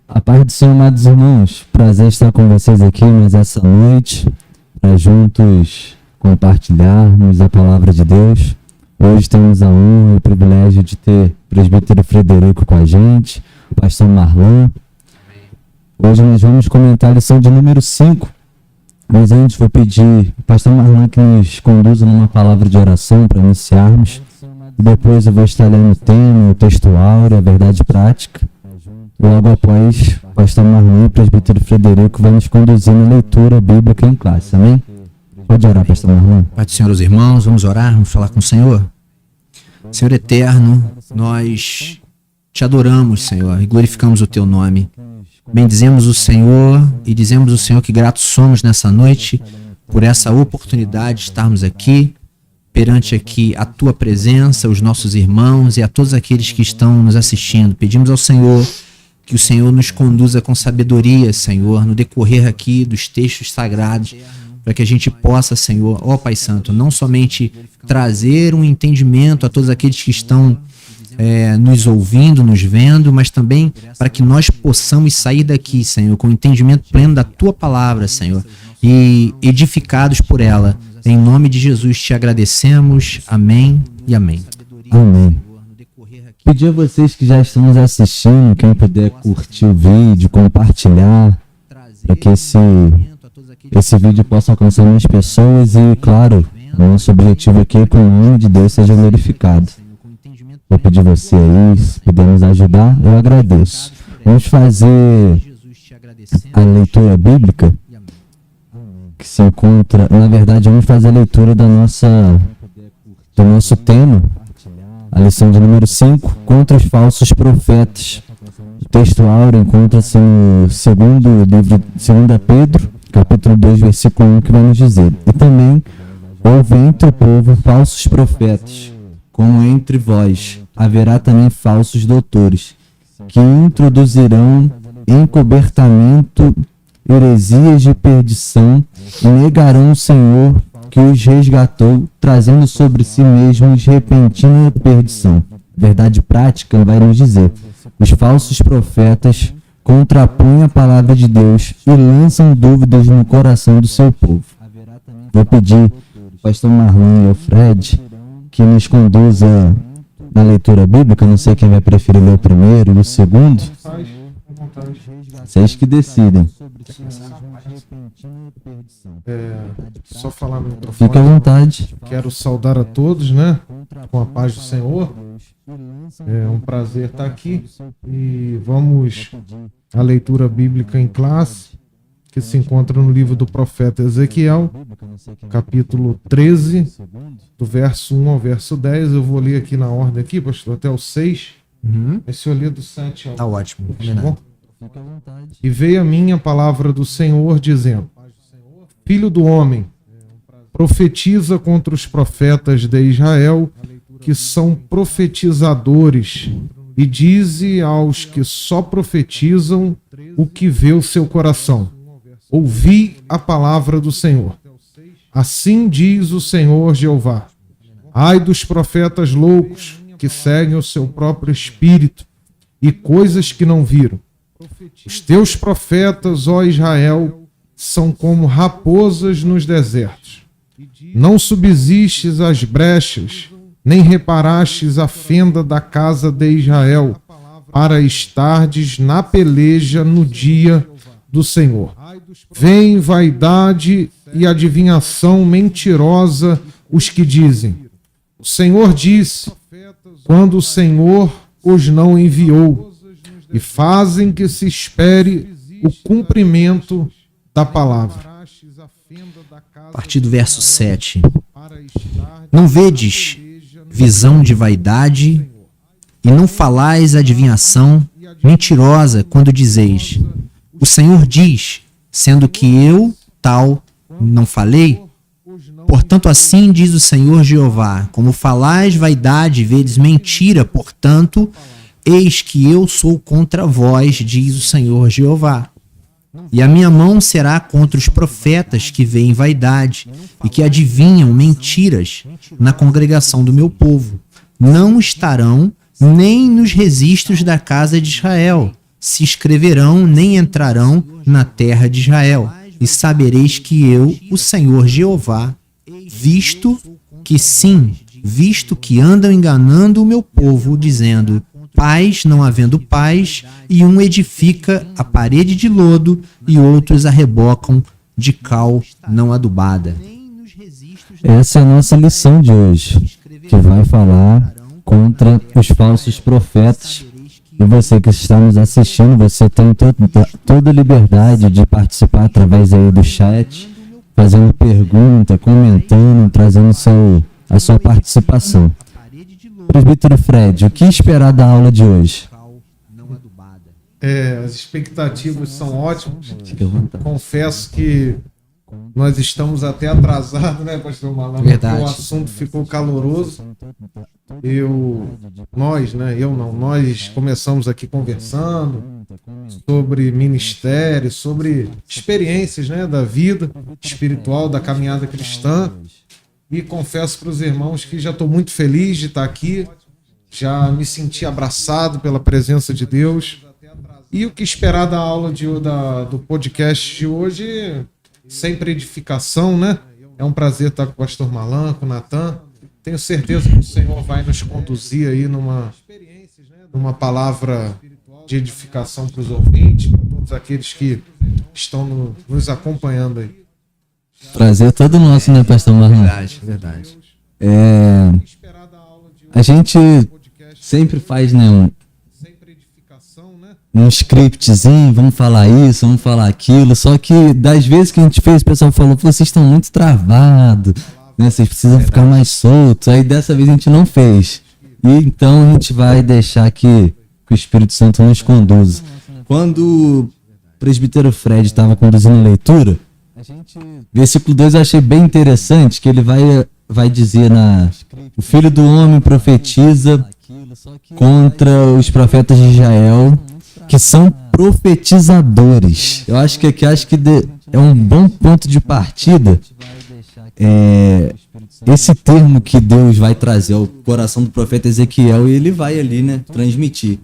A paz do Senhor, amados irmãos, prazer estar com vocês aqui mais essa noite, para juntos compartilharmos a palavra de Deus. Hoje temos a honra e o privilégio de ter o presbítero Frederico com a gente, o pastor Marlon. Hoje nós vamos comentar a lição de número 5, mas antes vou pedir o pastor Marlon que nos conduza numa palavra de oração para iniciarmos. E depois eu vou estar lendo o tema, o texto áureo, a verdade prática. Logo após, o pastor Marlon e o presbítero Frederico vai nos conduzir na leitura bíblica em classe, amém? Pode orar, pastor Marlon. Pai do Senhor, os irmãos, vamos orar, vamos falar com o Senhor. Senhor eterno, nós te adoramos, Senhor, e glorificamos o teu nome. Bendizemos o Senhor e dizemos ao Senhor que gratos somos nessa noite por essa oportunidade de estarmos aqui, perante aqui a tua presença, os nossos irmãos e a todos aqueles que estão nos assistindo. Pedimos ao Senhor que o Senhor nos conduza com sabedoria, Senhor, no decorrer aqui dos textos sagrados, para que a gente possa, Senhor, ó Pai Santo, não somente trazer um entendimento a todos aqueles que estão nos ouvindo, nos vendo, mas também para que nós possamos sair daqui, Senhor, com o entendimento pleno da Tua Palavra, Senhor, e edificados por ela. Em nome de Jesus te agradecemos. Amém e amém. Amém. Pedir a vocês que já estão nos assistindo, quem puder curtir o vídeo, compartilhar, para que esse vídeo possa alcançar mais pessoas e, claro, o nosso objetivo aqui é que o nome de Deus seja glorificado. Vou pedir você aí, se puder nos ajudar, eu agradeço. Vamos fazer a leitura bíblica que se encontra, na verdade, vamos fazer a leitura do nosso tema, a lição de número 5, contra os falsos profetas. O texto áureo encontra-se no segundo livro, 2 Pedro, capítulo 2, versículo 1, que vai nos dizer: e também houve entre o povo falsos profetas, como entre vós haverá também falsos doutores, que introduzirão encobertamento, heresias de perdição, e negarão o Senhor que os resgatou, trazendo sobre si mesmos repentina perdição. Verdade prática vai nos dizer: os falsos profetas contrapõem a palavra de Deus e lançam dúvidas no coração do seu povo. Vou pedir ao pastor Marlon e ao Fred que nos conduza na leitura bíblica. Não sei quem vai preferir ler o primeiro e o segundo. Vocês que decidem. Só falar no microfone. Fique à vontade. Quero saudar a todos, né? Com a paz do Senhor. É um prazer estar aqui. E vamos à leitura bíblica em classe, que se encontra no livro do profeta Ezequiel, capítulo 13, do verso 1 ao verso 10. Eu vou ler aqui na ordem aqui, pastor, até o 6. Mas se eu ler do 7 ao... Tá ótimo. Tá bom? E veio a mim a palavra do Senhor, dizendo: Filho do homem, profetiza contra os profetas de Israel, que são profetizadores, e dize aos que só profetizam o que vê o seu coração: ouvi a palavra do Senhor. Assim diz o Senhor Jeová: ai dos profetas loucos, que seguem o seu próprio espírito e coisas que não viram. Os teus profetas, ó Israel, são como raposas nos desertos. Não subsistes as brechas, nem reparastes a fenda da casa de Israel, para estardes na peleja no dia do Senhor. Vem vaidade e adivinhação mentirosa os que dizem: o Senhor disse, quando o Senhor os não enviou, e fazem que se espere o cumprimento da palavra. A partir do verso 7. Não vedes visão de vaidade, e não falais adivinhação mentirosa quando dizeis: o Senhor diz, sendo que eu, tal, não falei? Portanto, assim diz o Senhor Jeová: como falais vaidade e vedes mentira, portanto, eis que eu sou contra vós, diz o Senhor Jeová. E a minha mão será contra os profetas que veem vaidade e que adivinham mentiras na congregação do meu povo. Não estarão nem nos registros da casa de Israel, se inscreverão nem entrarão na terra de Israel. E sabereis que eu, o Senhor Jeová, visto que andam enganando o meu povo, dizendo: paz, não havendo paz, e um edifica a parede de lodo, e outros a rebocam de cal não adubada. Essa é a nossa lição de hoje, que vai falar contra os falsos profetas. E você que está nos assistindo, você tem toda a liberdade de participar através aí do chat, fazendo pergunta, comentando, trazendo a sua participação. Presbítero Fred, o que esperar da aula de hoje? As expectativas são ótimas. Confesso que nós estamos até atrasados, né, pastor Malan? Verdade. O assunto ficou caloroso. Nós começamos aqui conversando sobre ministério, sobre experiências, né, da vida espiritual, da caminhada cristã. E confesso para os irmãos que já estou muito feliz de estar aqui, já me senti abraçado pela presença de Deus. E o que esperar da aula do podcast de hoje? Sempre edificação, né? É um prazer estar com o pastor Malan, com o Natan. Tenho certeza que o Senhor vai nos conduzir aí numa palavra de edificação para os ouvintes, para todos aqueles que estão nos acompanhando aí. Prazer todo nosso, né, pastor Marlon? Verdade. A gente sempre faz, né, um scriptzinho, vamos falar isso, vamos falar aquilo, só que das vezes que a gente fez, o pessoal falou: vocês estão muito travados, né, vocês precisam ficar mais soltos. Aí dessa vez a gente não fez. E então a gente vai deixar que o Espírito Santo nos conduza. Quando o presbítero Fred estava conduzindo a leitura, versículo 2 eu achei bem interessante, que ele vai dizer o filho do homem profetiza contra os profetas de Israel, que são profetizadores. Eu acho que aqui é um bom ponto de partida. Esse termo que Deus vai trazer ao coração do profeta Ezequiel, e ele vai ali, né, transmitir.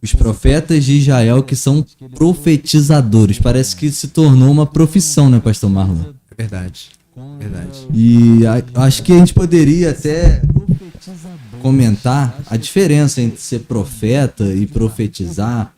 Os profetas de Israel que são profetizadores. Parece que se tornou uma profissão, né, pastor Marlon? É verdade. E acho que a gente poderia até comentar a diferença entre ser profeta e profetizar,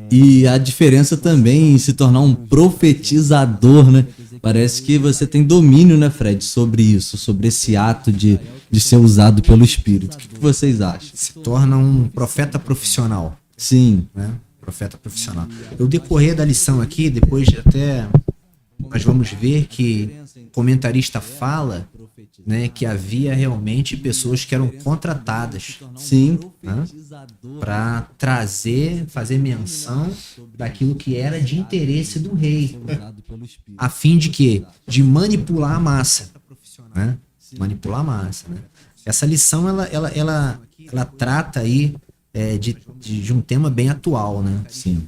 e a diferença também em se tornar um profetizador, né? Parece que você tem domínio, né, Fred, sobre isso, sobre esse ato de ser usado pelo Espírito. O que vocês acham? Se torna um profeta profissional. Sim. Né? Profeta profissional. No decorrer da lição aqui, depois até nós vamos ver que o comentarista fala, né, que havia realmente pessoas que eram contratadas, sim, né, para fazer menção daquilo que era de interesse do rei, a fim de quê? De manipular a massa, né? Manipular a massa, né? Essa lição ela trata aí de um tema bem atual, né? Sim.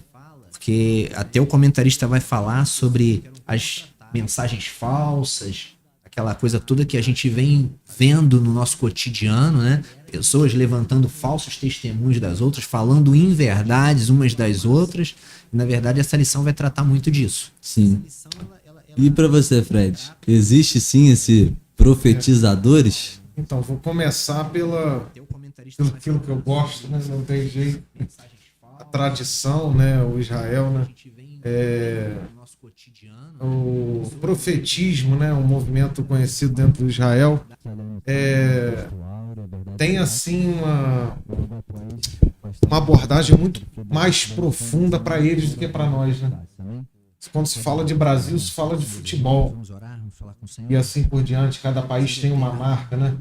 Porque até o comentarista vai falar sobre as mensagens falsas, aquela coisa toda que a gente vem vendo no nosso cotidiano, né? Pessoas levantando falsos testemunhos das outras, falando inverdades umas das outras. E, na verdade, essa lição vai tratar muito disso. Sim. E para você, Fred? Existe sim esse profetizadores? Então, vou começar pelo aquilo que eu gosto, né? Não tem jeito. A tradição, né? O Israel, né? O profetismo, né? Um movimento conhecido dentro do Israel. Tem assim uma abordagem muito mais profunda para eles do que para nós, né? Quando se fala de Brasil, se fala de futebol e assim por diante. Cada país tem uma marca, né?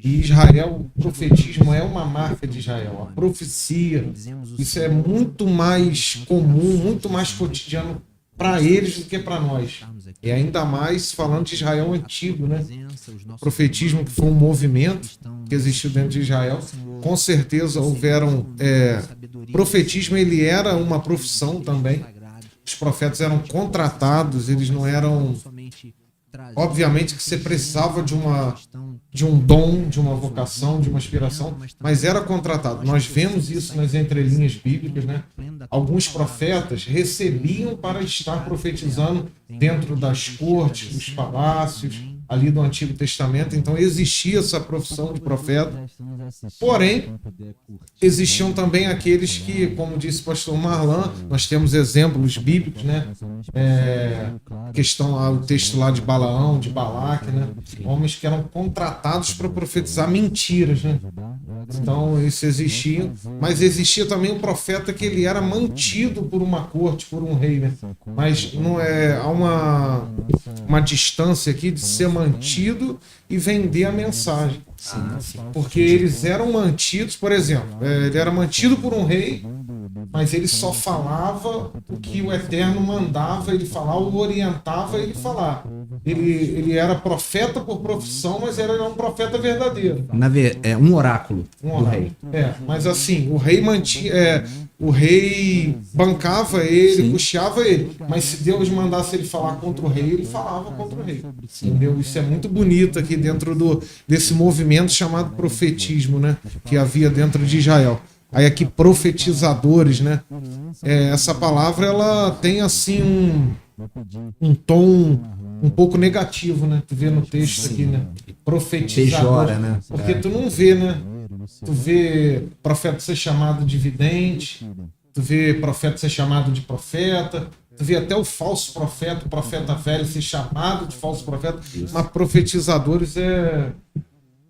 E Israel, o profetismo é uma marca de Israel. A profecia, isso é muito mais comum, muito mais cotidiano para eles do que para nós. E ainda mais falando de Israel antigo, né? O profetismo, que foi um movimento que existiu dentro de Israel. Com certeza houveram... profetismo, ele era uma profissão também. Os profetas eram contratados, eles não eram Obviamente que você precisava de um dom, de uma vocação, de uma inspiração, mas era contratado. Nós vemos isso nas entrelinhas bíblicas, né? Alguns profetas recebiam para estar profetizando dentro das cortes, dos palácios, ali do Antigo Testamento. Então existia essa profissão de profeta. Porém, existiam também aqueles que, como disse o pastor Marlan, nós temos exemplos bíblicos, né? O texto lá de Balaão, de Balaque, né? Homens que eram contratados para profetizar mentiras, né? Então isso existia, mas existia também um profeta que ele era mantido por uma corte, por um rei, né? Mas não há uma distância aqui de ser mantido e vender a mensagem. Porque eles eram mantidos, por exemplo, ele era mantido por um rei, mas ele só falava o que o Eterno mandava ele falar, ou orientava ele falar. Ele era profeta por profissão, mas ele era um profeta verdadeiro. É um oráculo do rei. Mas assim, o rei o rei bancava ele, custeava ele, mas se Deus mandasse ele falar contra o rei, ele falava contra o rei. Entendeu? Isso é muito bonito aqui dentro desse movimento chamado profetismo, né? Que havia dentro de Israel. Aí aqui, profetizadores, né? Essa palavra, ela tem assim um tom um pouco negativo, né? Tu vê no texto aqui, né? Profetizador. Pejora, né? Porque tu não vê, né? Tu vê profeta ser chamado de vidente, tu vê profeta ser chamado de profeta, tu vê até o falso profeta, o profeta velho ser chamado de falso profeta, mas profetizadores é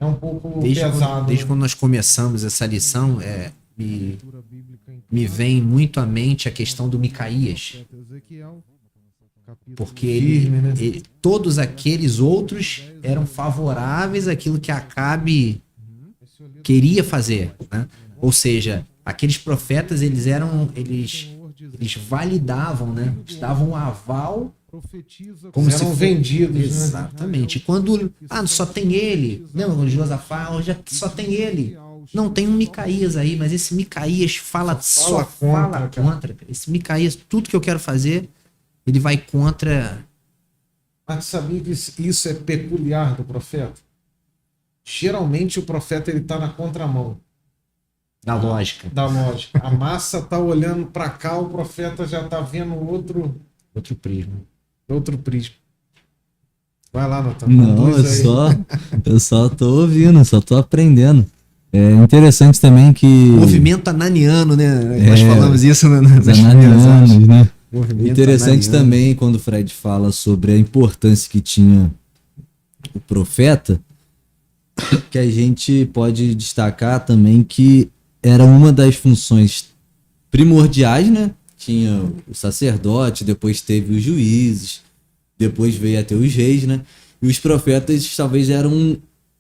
um pouco pesado. Desde quando nós começamos essa lição, me vem muito à mente a questão do Micaías. Porque todos aqueles outros eram favoráveis àquilo que Acabe queria fazer, né? Ou seja, aqueles profetas, eles validavam, né? Eles davam um aval como se eram vendidos. Exatamente. Né? Quando só tem ele, lembra quando Josafá só tem ele? Não, tem um Micaías aí, mas esse Micaías fala contra. Esse Micaías, tudo que eu quero fazer, ele vai contra. Mas sabia que isso é peculiar do profeta? Geralmente o profeta ele tá na contramão da lógica. A massa tá olhando para cá, o profeta já tá vendo outro prisma. Vai lá, Natan. Não, eu só tô ouvindo, só tô aprendendo. É interessante também que... Movimento ananiano, né? Nós falamos isso nas ananianos, né? Movimento interessante ananiano. também quando o Fred fala sobre a importância que tinha o profeta, que a gente pode destacar também que era uma das funções primordiais, né? Tinha o sacerdote, depois teve os juízes, depois veio até os reis, né? E os profetas talvez eram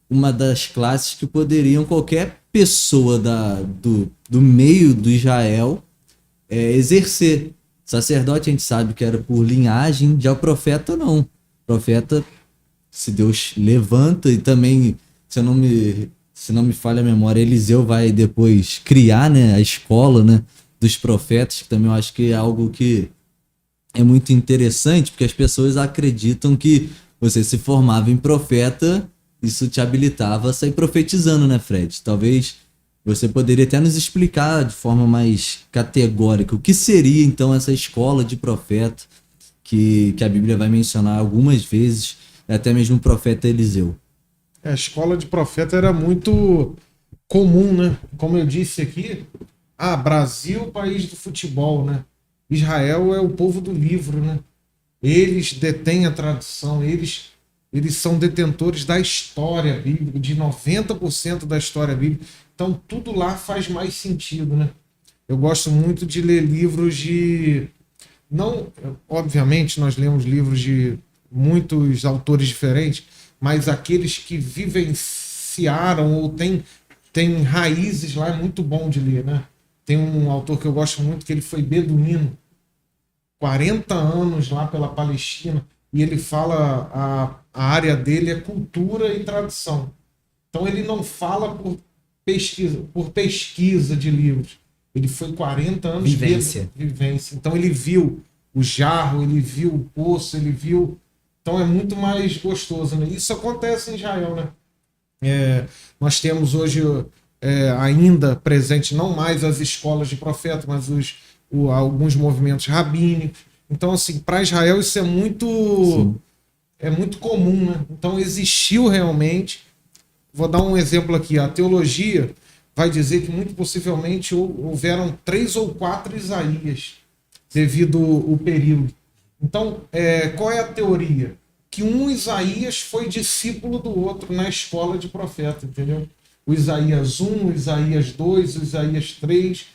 uma das classes que poderiam qualquer pessoa do meio do Israel exercer. Sacerdote a gente sabe que era por linhagem, já o profeta não. O profeta, se Deus levanta, e também, se não me falha a memória, Eliseu vai depois criar, né, a escola, né, dos profetas, que também eu acho que é algo que é muito interessante, porque as pessoas acreditam que você se formava em profeta, isso te habilitava a sair profetizando, né, Fred? Talvez você poderia até nos explicar de forma mais categórica o que seria, então, essa escola de profeta que a Bíblia vai mencionar algumas vezes, até mesmo o profeta Eliseu. A escola de profeta era muito comum, né? Como eu disse aqui, Brasil, país do futebol, né? Israel é o povo do livro, né? Eles detêm a tradição, eles são detentores da história bíblica, de 90% da história bíblica. Então, tudo lá faz mais sentido, né? Eu gosto muito de ler livros de... Não, obviamente, nós lemos livros de muitos autores diferentes, mas aqueles que vivenciaram ou têm raízes lá é muito bom de ler, né? Tem um autor que eu gosto muito, que ele foi beduíno, 40 anos lá pela Palestina, e ele fala, a área dele é cultura e tradição. Então ele não fala por pesquisa de livros. Ele foi 40 anos vivência. Então ele viu o jarro, ele viu o poço, ele viu Então é muito mais gostoso, né? Isso acontece em Israel, né? Nós temos hoje ainda presente não mais as escolas de profeta, mas alguns movimentos rabínicos. Então, assim, para Israel isso é muito comum, né? Então existiu realmente. Vou dar um exemplo aqui. A teologia vai dizer que muito possivelmente houveram 3 ou 4 Isaías devido ao período. Então, qual é a teoria? Que um Isaías foi discípulo do outro na escola de profeta, entendeu? O Isaías 1, o Isaías 2, o Isaías 3.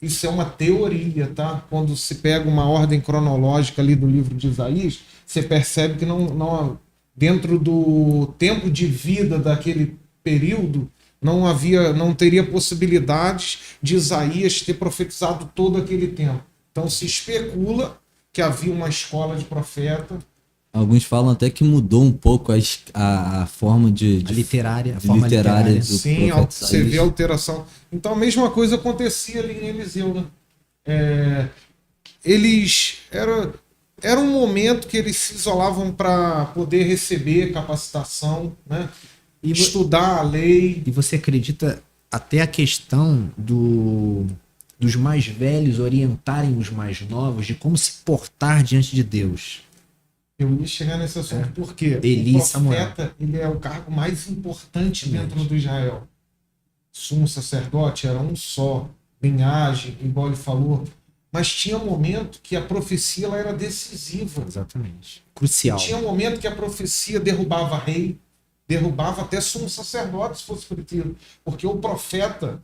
Isso é uma teoria, tá? Quando se pega uma ordem cronológica ali do livro de Isaías, você percebe que não dentro do tempo de vida daquele período, não teria possibilidades de Isaías ter profetizado todo aquele tempo. Então se especula que havia uma escola de profeta. Alguns falam até que mudou um pouco a forma a literária. Sim, você vê a alteração. Então a mesma coisa acontecia ali em Eliseu, né? Era um momento que eles se isolavam para poder receber capacitação, né? E estudar a lei. E você acredita até a questão dos mais velhos orientarem os mais novos de como se portar diante de Deus? Eu ia chegar nesse assunto porque Eli, o Samuel. profeta ele é o cargo mais importante dentro do Israel. Sumo sacerdote era um só, linhagem, igual ele falou. Mas tinha um momento que a profecia ela era decisiva. Exatamente. Crucial. Tinha um momento que a profecia derrubava rei, derrubava até sumo sacerdote, se fosse preciso. Porque o profeta,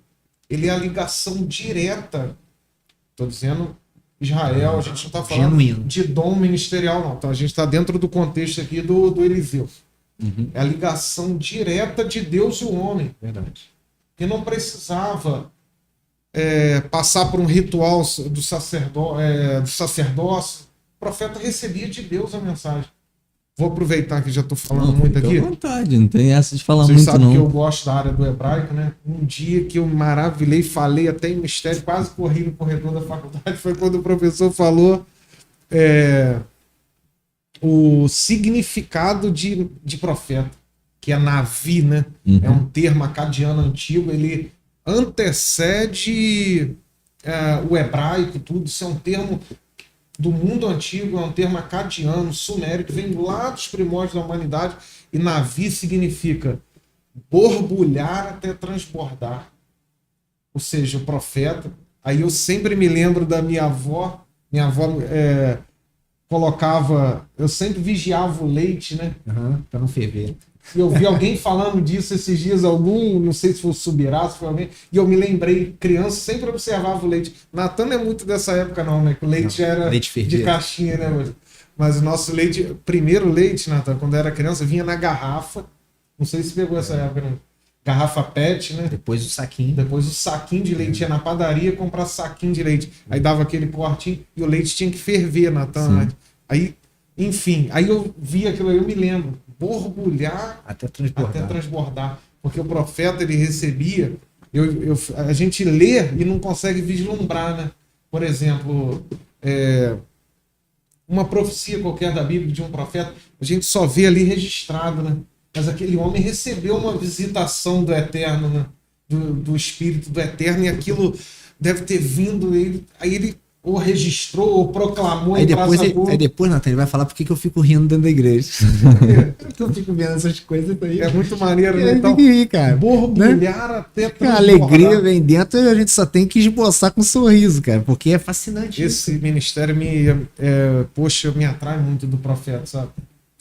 ele é a ligação direta. Estou dizendo Israel, a gente não está falando genuíno de dom ministerial, não. Então a gente está dentro do contexto aqui do Eliseu. É a ligação direta de Deus e o homem. Verdade. Que não precisava passar por um ritual do sacerdócio. O profeta recebia de Deus a mensagem. Vou aproveitar que já estou falando muito aqui. Fica à vontade, não tem essa de falar Vocês muito sabem não. que eu gosto da área do hebraico, né? Um dia que eu maravilhei, falei até em mistério, quase corri no corredor da faculdade, foi quando o professor falou o significado de profeta, que é Navi, né? É um termo acadiano antigo, ele antecede o hebraico, tudo. Isso é um termo do mundo antigo, é um termo acadiano, sumério, que vem lá dos primórdios da humanidade, e Navi significa borbulhar até transbordar. Ou seja, o profeta. Aí eu sempre me lembro da minha avó colocava, eu sempre vigiava o leite, né? Para não ferver. E eu vi alguém falando disso esses dias, não sei se foi o Subirá, se foi alguém, e eu me lembrei, criança sempre observava o leite. Natan não é muito dessa época não, né? Que o leite já era leite de caixinha, né? Mas o nosso leite, primeiro leite, Natan, quando eu era criança, vinha na garrafa, não sei se pegou essa época, né? Garrafa PET, né? Depois o saquinho. Depois o saquinho de leite. Ia na padaria comprar saquinho de leite. Aí dava aquele cortinho e o leite tinha que ferver, Natan. Né? Aí, enfim, aí eu vi aquilo aí, eu me lembro. Borbulhar até transbordar. Porque o profeta, ele recebia... a gente lê e não consegue vislumbrar, né? Por exemplo, uma profecia qualquer da Bíblia de um profeta, a gente só vê ali registrado, né? Mas aquele homem recebeu uma visitação do Eterno, né? Do Espírito do Eterno, e aquilo deve ter vindo, aí ele ou registrou, ou proclamou aí depois, Natan, ele vai falar por que eu fico rindo dentro da igreja. Porque eu fico vendo essas coisas aí. É muito maneiro, né? Então, rir, cara. Borbulhar, né? Até transbordar. A alegria vem dentro e a gente só tem que esboçar com um sorriso, cara, porque é fascinante. Esse ministério me atrai muito do profeta, sabe?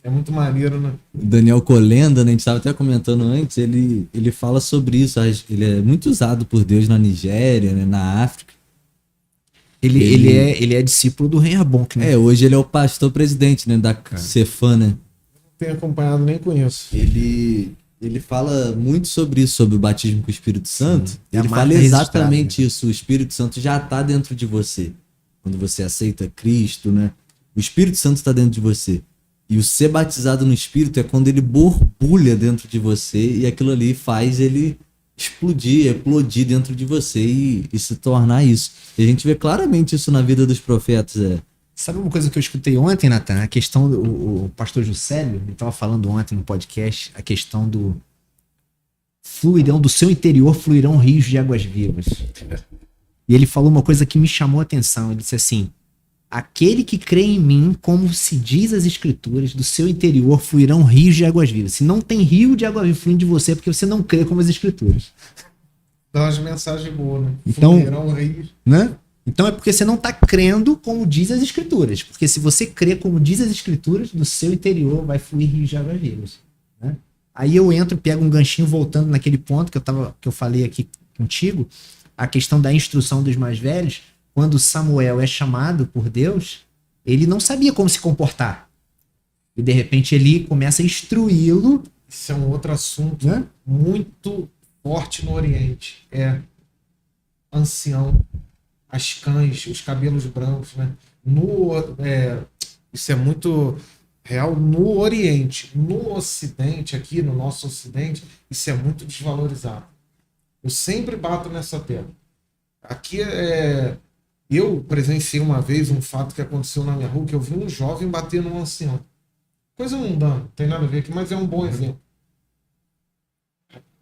É muito maneiro, né? Daniel Kolenda, né, a gente estava até comentando antes, ele fala sobre isso. Ele é muito usado por Deus na Nigéria, né, na África. Ele é discípulo do Rehoboam, né? Hoje ele é o pastor presidente, né, da Cefã, né? Não tenho acompanhado, nem conheço. Ele fala muito sobre isso, sobre o batismo com o Espírito Santo. Ele fala exatamente isso. O Espírito Santo já está dentro de você. Quando você aceita Cristo, né? O Espírito Santo está dentro de você. E o ser batizado no Espírito é quando ele borbulha dentro de você e aquilo ali faz ele eclodir dentro de você e se tornar isso. E a gente vê claramente isso na vida dos profetas. Sabe uma coisa que eu escutei ontem, Nathan? A questão o pastor Juscelio, ele estava falando ontem no podcast, a questão do seu interior fluirão rios de águas vivas. E ele falou uma coisa que me chamou a atenção. Ele disse assim: aquele que crê em mim, como se diz as escrituras, do seu interior fluirão rios de águas vivas. Se não tem rio de água viva fluindo de você, é porque você não crê como as escrituras. Dá umas mensagens boas, né? Então, fluirão rios. Né? Então é porque você não está crendo como diz as escrituras. Porque se você crê como diz as escrituras, do seu interior vai fluir rios de águas vivas. Né? Aí eu entro e pego um ganchinho voltando naquele ponto que eu falei aqui contigo, a questão da instrução dos mais velhos. Quando Samuel é chamado por Deus, ele não sabia como se comportar. E de repente ele começa a instruí-lo. Isso é um outro assunto, né? Muito forte no Oriente. É ancião, as cães, os cabelos brancos, né? Isso é muito real no Oriente. No Ocidente, aqui no nosso Ocidente, isso é muito desvalorizado. Eu sempre bato nessa tecla. Aqui eu presenciei uma vez um fato que aconteceu na minha rua, que eu vi um jovem bater num ancião. Coisa mundana, não tem nada a ver aqui, mas é um bom exemplo.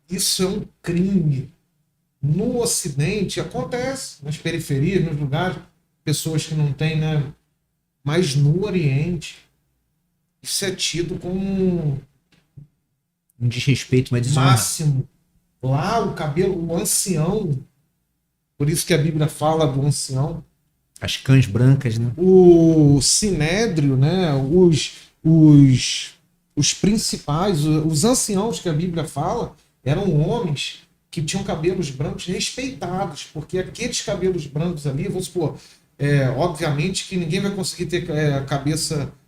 Isso é um crime. No Ocidente acontece, nas periferias, nos lugares, pessoas que não têm, né? Mas no Oriente, isso é tido como um desrespeito, uma desonra. Máximo. Lá o ancião, por isso que a Bíblia fala do ancião. As cães brancas, né? O sinédrio, né? Os principais, os anciãos que a Bíblia fala, eram homens que tinham cabelos brancos respeitados, porque aqueles cabelos brancos ali, vamos supor, obviamente que ninguém vai conseguir ter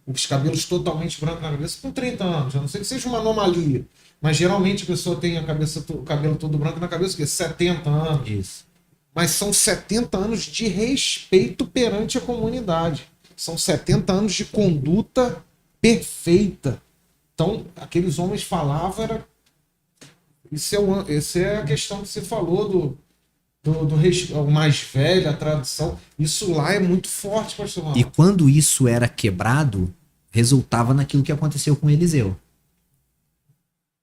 os cabelos totalmente brancos na cabeça com 30 anos, a não ser que seja uma anomalia. Mas geralmente a pessoa tem o cabelo todo branco na cabeça, que é 70 anos. Isso. Mas são 70 anos de respeito perante a comunidade. São 70 anos de conduta perfeita. Então, aqueles homens falavam, essa é a questão que você falou o mais velho, a tradição. Isso lá é muito forte, pastor Ronaldo. E quando isso era quebrado, resultava naquilo que aconteceu com Eliseu.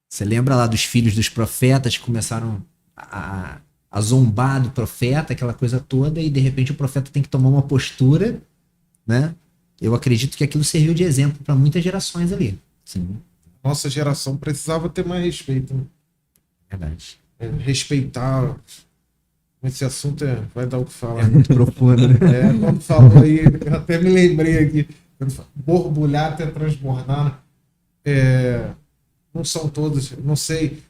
Você lembra lá dos filhos dos profetas que começaram a zombar do profeta, aquela coisa toda, e de repente o profeta tem que tomar uma postura, né? Eu acredito que aquilo serviu de exemplo para muitas gerações ali. Sim. Nossa geração precisava ter mais respeito, né? Verdade. Respeitar. Esse assunto vai dar o que falar. É muito profundo, né? Quando falou aí, eu até me lembrei aqui. Borbulhar até transbordar. Não são todos, não sei,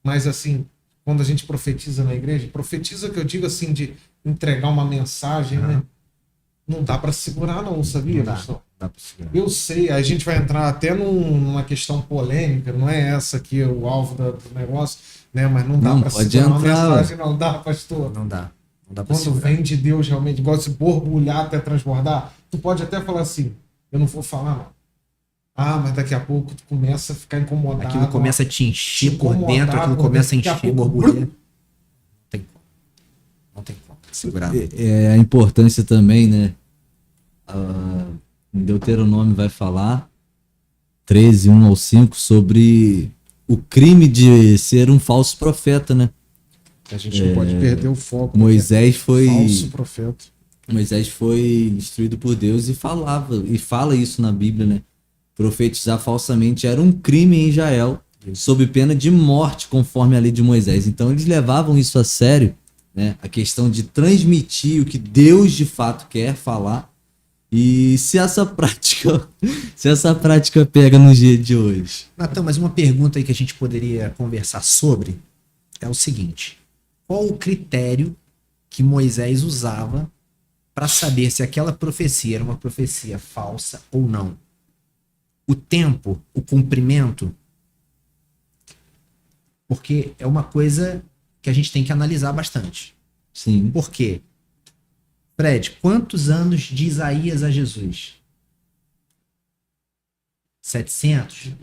mas assim, quando a gente profetiza na igreja, profetiza que eu digo assim, de entregar uma mensagem, né? Não dá para segurar não, sabia, pastor? Dá pra segurar. Eu sei, a gente vai entrar até numa questão polêmica, não é essa aqui o alvo do negócio, né? Mas não dá para segurar uma mensagem, não dá, pastor? Não dá. Não dá pra Quando segurar. vem de Deus realmente, gosta de borbulhar até transbordar, tu pode até falar assim, eu não vou falar não. Mas daqui a pouco tu começa a ficar incomodado. Aquilo começa a te encher por dentro, aquilo começa a encher, borbulhar. Não tem como segurar. A importância também, né? Em Deuteronômio vai falar 13, 1 ao 5, sobre o crime de ser um falso profeta, né? A gente não pode perder o foco. Moisés foi falso profeta. Moisés foi instruído por Deus e fala isso na Bíblia, né? Profetizar falsamente era um crime em Israel, sob pena de morte, conforme a lei de Moisés. Então eles levavam isso a sério, né? A questão de transmitir o que Deus de fato quer falar. E se essa prática pega no dia de hoje? Natan, mas uma pergunta aí que a gente poderia conversar sobre é o seguinte: qual o critério que Moisés usava para saber se aquela profecia era uma profecia falsa ou não? O tempo, o cumprimento? Porque é uma coisa que a gente tem que analisar bastante. Sim. Por quê? Fred, quantos anos de Isaías a Jesus? 700?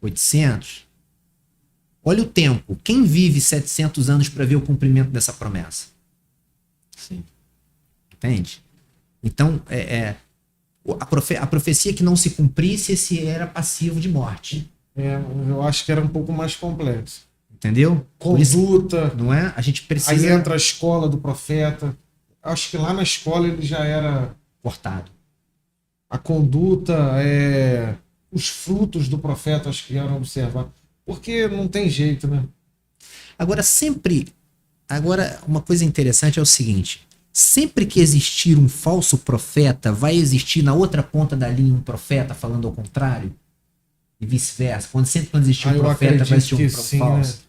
800? Olha o tempo. Quem vive 700 anos para ver o cumprimento dessa promessa? Sim. Entende? Então, A profecia que não se cumprisse, esse era passivo de morte. Eu acho que era um pouco mais complexo. Entendeu? Conduta. Não é? A gente precisa... Aí entra a escola do profeta. Acho que lá na escola ele já era... cortado. A conduta, os frutos do profeta, acho que eram observados. Porque não tem jeito, né? Agora, uma coisa interessante é o seguinte: sempre que existir um falso profeta, vai existir na outra ponta da linha um profeta falando ao contrário? E vice-versa. Sempre quando existir um profeta, vai existir um falso.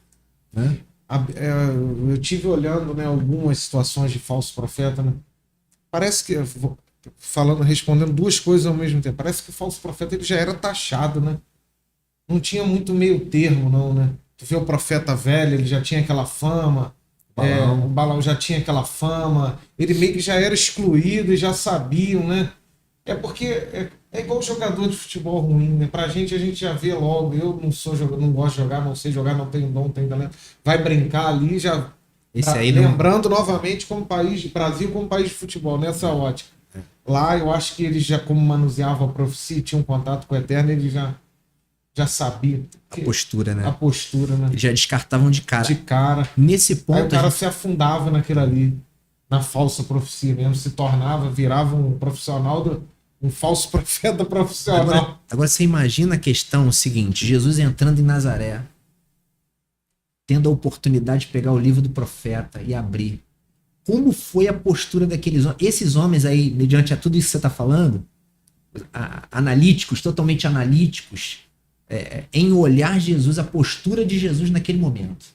Né? Eu tive olhando, né, algumas situações de falso profeta, né? Parece que, respondendo duas coisas ao mesmo tempo, parece que o falso profeta ele já era taxado, né? Não tinha muito meio termo, não, né? Tu vê o profeta velho, ele já tinha aquela fama, o Balaão já tinha aquela fama, ele meio que já era excluído e já sabiam, né? É porque é igual jogador de futebol ruim, né? Pra gente, a gente já vê logo, eu não sou jogador, não gosto de jogar, não sei jogar, não tenho dom, não tenho talento. Vai brincar ali, já... lembrando novamente como Brasil como país de futebol, nessa ótica. Lá, eu acho que eles já, como manuseavam a profecia, tinham contato com o Eterno, eles já sabiam. A postura, né? A postura, né? Eles já descartavam de cara. De cara. Nesse ponto... Aí o cara se afundava naquilo ali, na falsa profecia mesmo, virava um profissional um falso profeta profissional. Agora você imagina a questão seguinte: Jesus entrando em Nazaré, tendo a oportunidade de pegar o livro do profeta e abrir. Como foi a postura daqueles homens? Esses homens aí, mediante a tudo isso que você está falando, analíticos, totalmente analíticos, em olhar Jesus, a postura de Jesus naquele momento.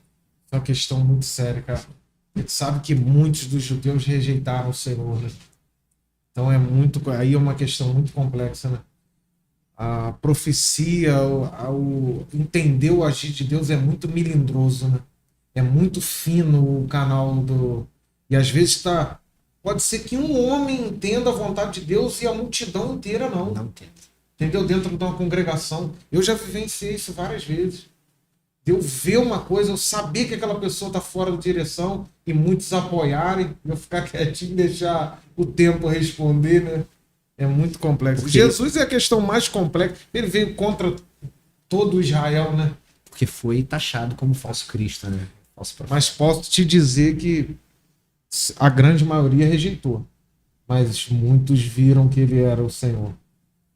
É uma questão muito séria, cara. A gente sabe que muitos dos judeus rejeitaram o Senhor, né? Então aí é uma questão muito complexa, né? A profecia, entender o agir de Deus é muito melindroso, né? É muito fino o canal e às vezes pode ser que um homem entenda a vontade de Deus e a multidão inteira não. Não entende. Entendeu? Dentro de uma congregação. Eu já vivenciei isso várias vezes. Eu ver uma coisa, eu saber que aquela pessoa está fora de direção e muitos apoiarem, eu ficar quietinho e deixar o tempo responder, né? É muito complexo. Porque Jesus é a questão mais complexa. Ele veio contra todo Israel, né? Porque foi taxado como falso Cristo, né? Falso profeta. Mas posso te dizer que a grande maioria rejeitou. Mas muitos viram que ele era o Senhor.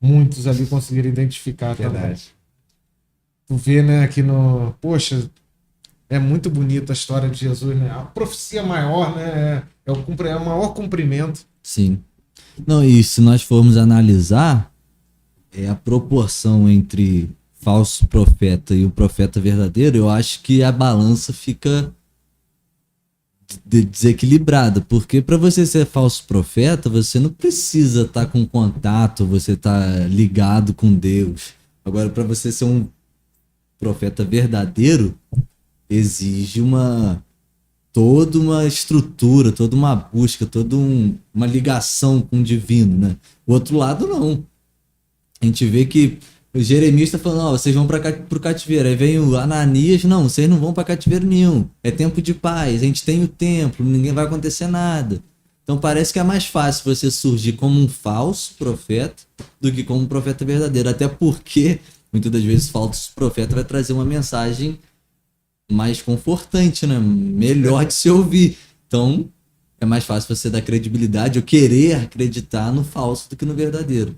Muitos ali conseguiram identificar. Verdade. Também. Tu vê, né, aqui no... Poxa, é muito bonita a história de Jesus, né? A profecia maior, né? É o maior cumprimento. Sim. Não, e se nós formos analisar, a proporção entre falso profeta e o profeta verdadeiro, eu acho que a balança fica desequilibrada, porque para você ser falso profeta, você não precisa estar com contato, você tá ligado com Deus. Agora, para você ser um profeta verdadeiro, exige toda uma estrutura, toda uma busca, toda uma ligação com o divino, né? O outro lado, não. A gente vê que o Jeremias está falando, vocês vão pro cativeiro. Aí vem o Ananias, não, vocês não vão para cativeiro nenhum. É tempo de paz, a gente tem o templo, ninguém vai acontecer nada. Então parece que é mais fácil você surgir como um falso profeta do que como um profeta verdadeiro. Até porque, muitas das vezes, o falso profeta vai trazer uma mensagem mais confortante, né? Melhor de se ouvir. Então, é mais fácil você dar credibilidade ou querer acreditar no falso do que no verdadeiro.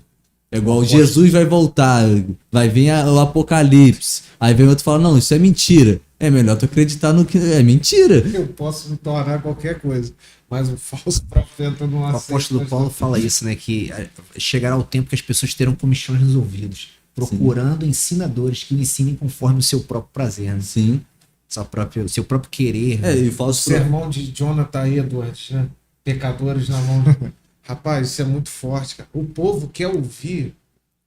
É igual Jesus vai voltar, vai vir o Apocalipse. Aí vem outro e fala, não, isso é mentira. É melhor tu acreditar no que é mentira. Eu posso me tornar qualquer coisa, mas o falso profeta não aceita. O apóstolo Paulo fala isso, né? Que chegará o tempo que as pessoas terão comichões nos ouvidos, procurando Sim. ensinadores que o ensinem conforme o seu próprio prazer. Né? Sim. Seu próprio querer. Né? E falso sermão de Jonathan Edwards, né? Pecadores na mão. Rapaz, isso é muito forte, cara. O povo quer ouvir.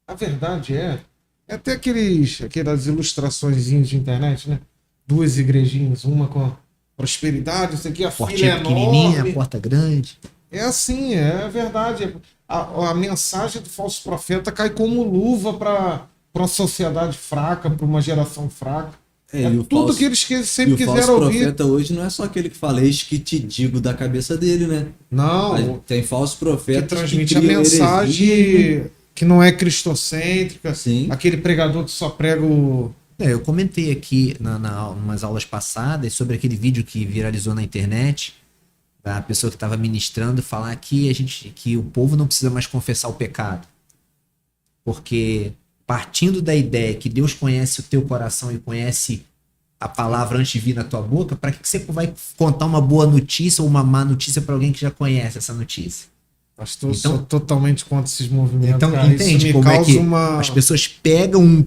A verdade é até aquelas ilustrações de internet, né? Duas igrejinhas, uma com prosperidade, isso aqui, a filha é pequenininha, a porta grande. É assim, é verdade. A mensagem do falso profeta cai como luva para uma sociedade fraca, para uma geração fraca. É tudo que eles sempre quiseram ouvir. O falso profeta hoje não é só aquele que fala, eis que te digo da cabeça dele, né? Não. Tem falso profeta que transmite a mensagem que não é cristocêntrica. Sim. Aquele pregador que só prega o... Eu comentei aqui umas aulas passadas sobre aquele vídeo que viralizou na internet, da pessoa que estava ministrando falar que o povo não precisa mais confessar o pecado. Porque partindo da ideia que Deus conhece o teu coração e conhece a palavra antes de vir na tua boca, para que você vai contar uma boa notícia ou uma má notícia para alguém que já conhece essa notícia? Pastor, então, sou totalmente contra esses movimentos. Então, cara, entende como é que as pessoas pegam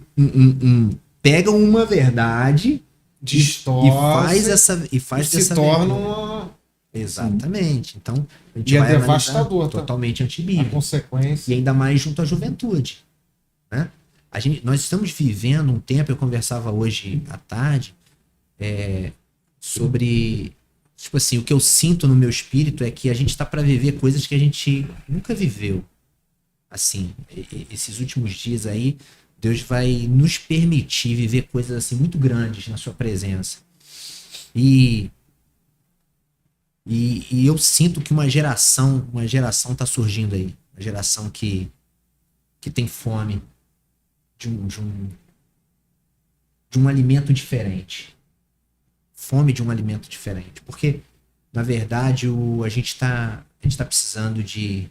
pegam uma verdade e faz se torna uma... Exatamente. Então, a gente vai devastador, totalmente antibíblico. A consequência. E ainda mais junto à juventude, né? Nós estamos vivendo um tempo, eu conversava hoje à tarde, sobre, tipo assim, o que eu sinto no meu espírito é que a gente está para viver coisas que a gente nunca viveu. Assim, esses últimos dias aí, Deus vai nos permitir viver coisas assim muito grandes na sua presença. E eu sinto que uma geração está surgindo aí, uma geração que tem fome de um alimento diferente. Fome de um alimento diferente. Porque, na verdade, a gente tá precisando de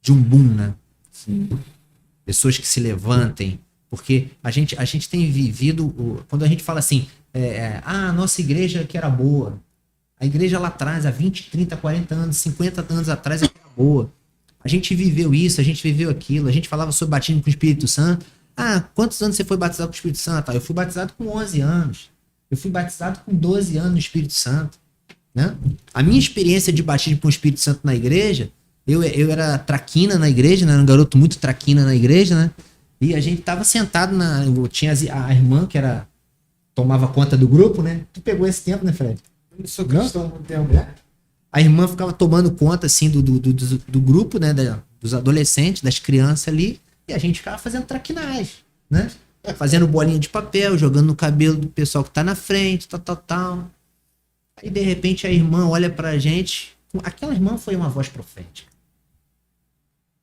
um boom, né? Sim. Pessoas que se levantem. Porque a gente tem vivido... Quando a gente fala assim, a nossa igreja que era boa. A igreja lá atrás, há 20, 30, 40 anos, 50 anos atrás, era boa. A gente viveu isso, a gente viveu aquilo. A gente falava sobre batismo com o Espírito Santo. Quantos anos você foi batizado com o Espírito Santo? Eu fui batizado com 11 anos. Eu fui batizado com 12 anos no Espírito Santo. Né? A minha experiência de batismo com o Espírito Santo na igreja, eu era traquina na igreja, né? Era um garoto muito traquina na igreja, né? E a gente tava sentado tinha a irmã que tomava conta do grupo, né? Tu pegou esse tempo, né, Fred? Eu não sou cristão há muito tempo. A irmã ficava tomando conta, assim, do grupo, né? Dos adolescentes, das crianças ali. E a gente ficava fazendo traquinagem, né? Fazendo bolinha de papel, jogando no cabelo do pessoal que tá na frente, tal. Aí, de repente, a irmã olha pra gente. Aquela irmã foi uma voz profética.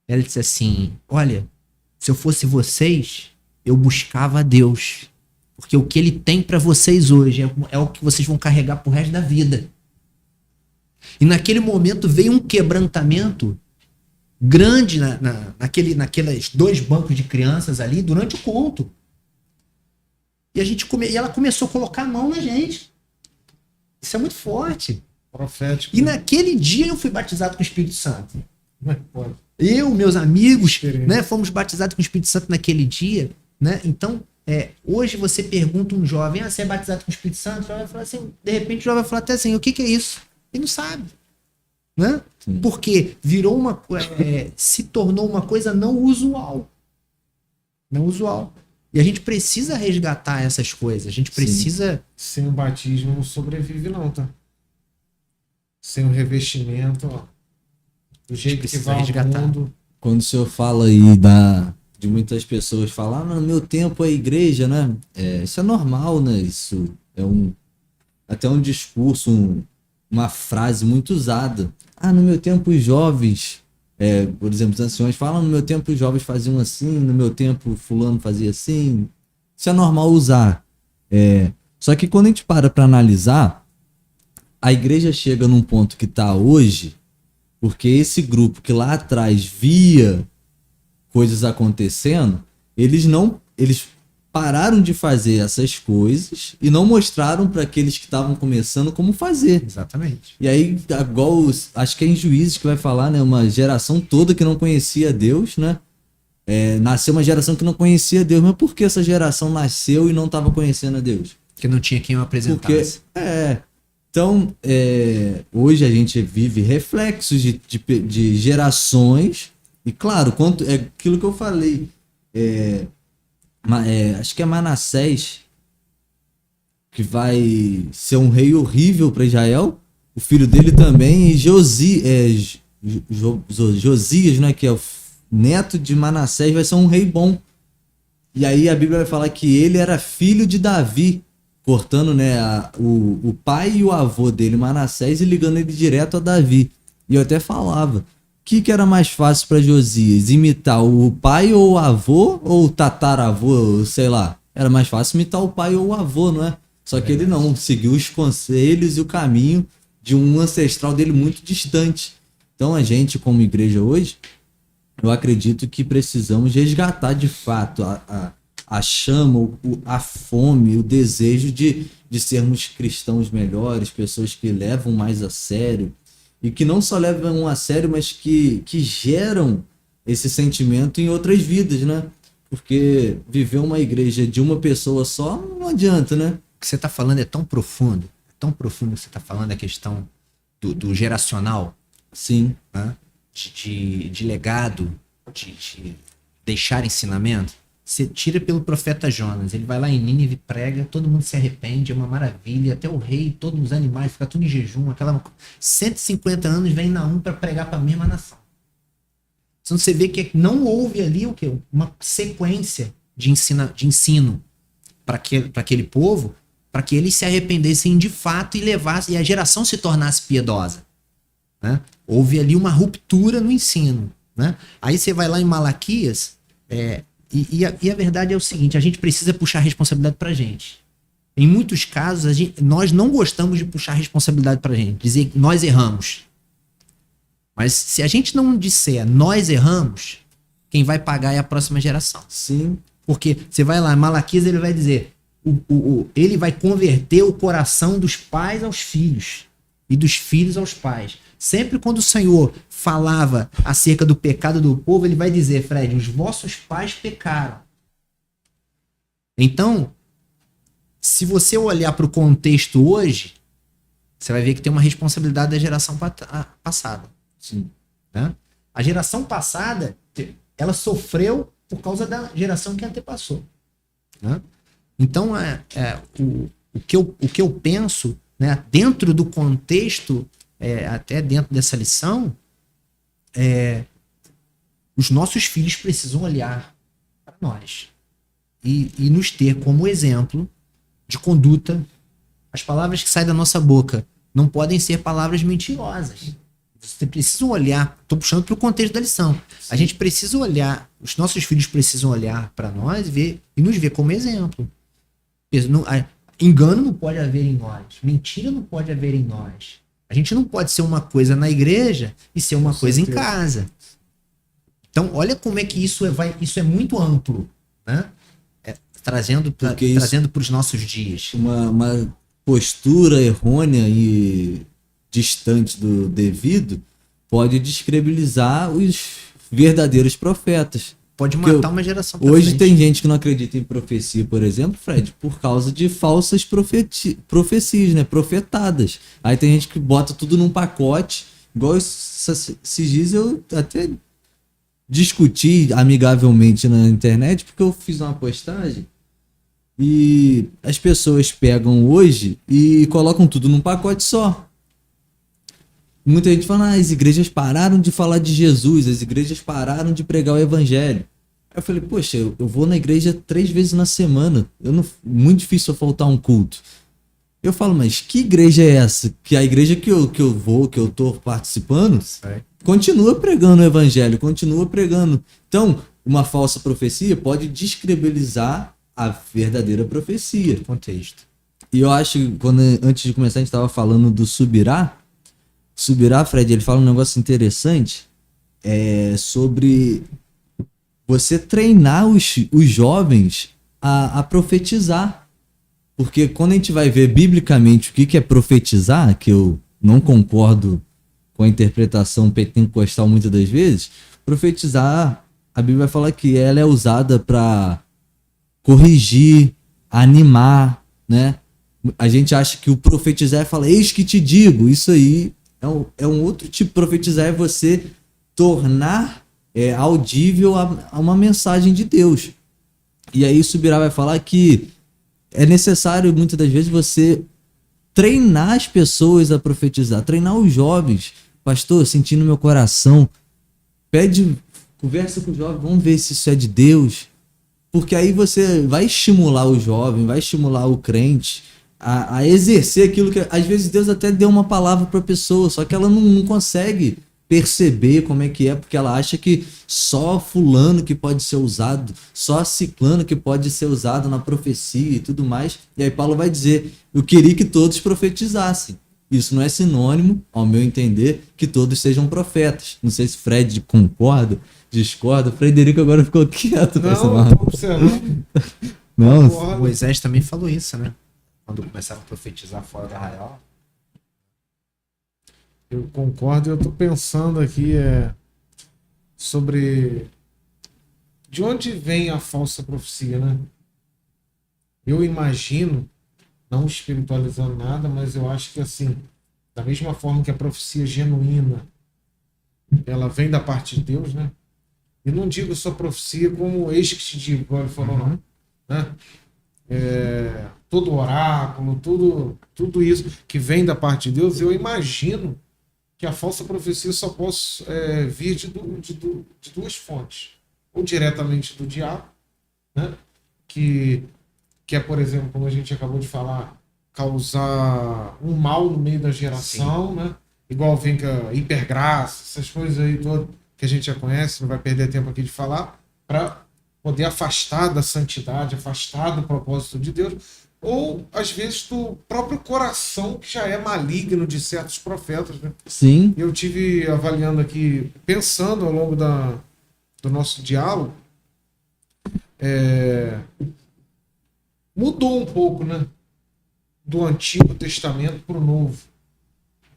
Ela disse assim, olha, se eu fosse vocês, eu buscava a Deus. Porque o que ele tem pra vocês hoje é o que vocês vão carregar pro resto da vida. E naquele momento veio um quebrantamento grande naqueles 2 bancos de crianças ali durante o culto. E ela começou a colocar a mão na gente. Isso é muito forte. Profético. E naquele dia eu fui batizado com o Espírito Santo. Eu, meus amigos, né, fomos batizados com o Espírito Santo naquele dia. Né? Então, hoje você pergunta um jovem, você é batizado com o Espírito Santo? O jovem vai falar assim, de repente o jovem vai falar até assim, o que é isso? Ele não sabe. Né? Porque se tornou uma coisa não usual. Não usual. E a gente precisa resgatar essas coisas. A gente precisa... Sem o batismo não sobrevive não, tá? Sem o revestimento, ó. Do jeito que vai resgatar. Mundo. Quando o senhor fala aí de muitas pessoas falar, no meu tempo a igreja, né? Isso é normal, né? Isso é até um discurso, uma frase muito usada. No meu tempo os jovens, por exemplo, os anciões falam, no meu tempo os jovens faziam assim, no meu tempo fulano fazia assim. Isso é normal usar. Só que quando a gente para analisar, a igreja chega num ponto que está hoje, porque esse grupo que lá atrás via coisas acontecendo, eles pararam de fazer essas coisas e não mostraram para aqueles que estavam começando como fazer. Exatamente. E aí, igual, acho que é em Juízes que vai falar, né? Uma geração toda que não conhecia Deus, né? Nasceu uma geração que não conhecia Deus. Mas por que essa geração nasceu e não estava conhecendo a Deus? Porque não tinha quem o apresentasse. Então, hoje a gente vive reflexos de gerações. E claro, é aquilo que eu falei. Acho que é Manassés, que vai ser um rei horrível para Israel. O filho dele também. E Josias, né, que é o neto de Manassés, vai ser um rei bom. E aí a Bíblia vai falar que ele era filho de Davi. cortando, né, o pai e o avô dele, Manassés, e ligando ele direto a Davi. E eu até falava, o que era mais fácil para Josias? Imitar o pai ou o avô, ou o tataravô, sei lá. Era mais fácil imitar o pai ou o avô, não é? Só que ele não, seguiu os conselhos e o caminho de um ancestral dele muito distante. Então a gente, como igreja hoje, eu acredito que precisamos resgatar de fato a chama, a fome, o desejo de sermos cristãos melhores, pessoas que levam mais a sério, e que não só levam a sério, mas que geram esse sentimento em outras vidas, né? Porque viver uma igreja de uma pessoa só não adianta, né? O que você está falando é tão profundo que você está falando, a questão do geracional. Sim. Né? De legado, de deixar ensinamento. Você tira pelo profeta Jonas, ele vai lá em Nínive, prega, todo mundo se arrepende, é uma maravilha, até o rei, todos os animais, fica tudo em jejum, 150 anos vem Naum para pregar para a mesma nação. Então você vê que não houve ali o quê? Uma sequência de ensino para aquele povo, para que eles se arrependessem de fato e a geração se tornasse piedosa. Né? Houve ali uma ruptura no ensino. Né? Aí você vai lá em Malaquias, e a verdade é o seguinte, a gente precisa puxar a responsabilidade pra gente. Em muitos casos, nós não gostamos de puxar a responsabilidade pra gente, dizer que nós erramos. Mas se a gente não disser nós erramos, quem vai pagar é a próxima geração. Sim. Porque você vai lá, em Malaquias ele vai dizer, ele vai converter o coração dos pais aos filhos e dos filhos aos pais. Sempre quando o Senhor falava acerca do pecado do povo, ele vai dizer, Fred, os vossos pais pecaram. Então, se você olhar para o contexto hoje, você vai ver que tem uma responsabilidade da geração passada. Sim. Né? A geração passada, ela sofreu por causa da geração que antepassou. Né? Então, o que eu penso, né, dentro do contexto, até dentro dessa lição, os nossos filhos precisam olhar para nós e nos ter como exemplo de conduta. As palavras que saem da nossa boca não podem ser palavras mentirosas. Você precisa olhar, estou puxando para o contexto da lição. Sim. A gente precisa olhar, os nossos filhos precisam olhar para nós e nos ver como exemplo. Engano não pode haver em nós, mentira não pode haver em nós. A gente não pode ser uma coisa na igreja e ser uma coisa em casa. Então, olha como é que isso é muito amplo, né? Trazendo para os nossos dias. Uma postura errônea e distante do devido pode descredibilizar os verdadeiros profetas. Pode matar uma geração pra hoje frente. Tem gente que não acredita em profecia, por exemplo, Fred, por causa de falsas profecias, né? Profetadas. Aí tem gente que bota tudo num pacote. Igual esses dias eu até discuti amigavelmente na internet, porque eu fiz uma postagem e as pessoas pegam hoje e colocam tudo num pacote só. Muita gente fala, as igrejas pararam de falar de Jesus, as igrejas pararam de pregar o evangelho. Aí eu falei, poxa, eu vou na igreja 3 vezes na semana, muito difícil eu faltar um culto. Eu falo, mas que igreja é essa? Que a igreja que eu tô participando, continua pregando o evangelho, continua pregando. Então, uma falsa profecia pode descredibilizar a verdadeira profecia. Contexto. E eu acho que antes de começar a gente estava falando do Subirá, Fred, ele fala um negócio interessante sobre você treinar os jovens a profetizar. Porque quando a gente vai ver biblicamente o que é profetizar, que eu não concordo com a interpretação pentecostal muitas das vezes, profetizar, a Bíblia vai falar que ela é usada para corrigir, animar, né? A gente acha que o profetizar é falar, eis que te digo, isso aí é um outro tipo de profetizar, é você tornar audível a uma mensagem de Deus. E aí Subirá vai falar que é necessário muitas das vezes você treinar as pessoas a profetizar, treinar os jovens. Pastor, senti no meu coração, conversa com o jovem, vamos ver se isso é de Deus. Porque aí você vai estimular o jovem, vai estimular o crente a exercer aquilo que às vezes Deus até deu uma palavra para a pessoa, só que ela não consegue perceber como é que é, porque ela acha que só fulano que pode ser usado, só ciclano que pode ser usado na profecia e tudo mais. E aí Paulo vai dizer, eu queria que todos profetizassem. Isso não é sinônimo, ao meu entender, que todos sejam profetas. Não sei se Fred concorda, discorda. O Frederico agora ficou quieto. Não, tô observando. Não, Moisés também falou isso, né? Quando começaram a profetizar fora do arraial. Eu concordo, eu tô pensando aqui sobre de onde vem a falsa profecia, né? Eu imagino, não espiritualizando nada, mas eu acho que assim, da mesma forma que a profecia genuína, ela vem da parte de Deus, né? E não digo só profecia como eis que te digo, igual ele falou, não, né? Todo oráculo, tudo isso que vem da parte de Deus, eu imagino que a falsa profecia só pode vir de duas fontes. Ou diretamente do diabo, né? Que é, por exemplo, como a gente acabou de falar, causar um mal no meio da geração, né? Igual vem com a hipergraça, essas coisas aí todas que a gente já conhece, não vai perder tempo aqui de falar, para poder afastar da santidade, afastar do propósito de Deus, ou às vezes do próprio coração que já é maligno de certos profetas, né? sim. Eu tive avaliando aqui, pensando ao longo do nosso diálogo, mudou um pouco, né? Do Antigo Testamento para o Novo.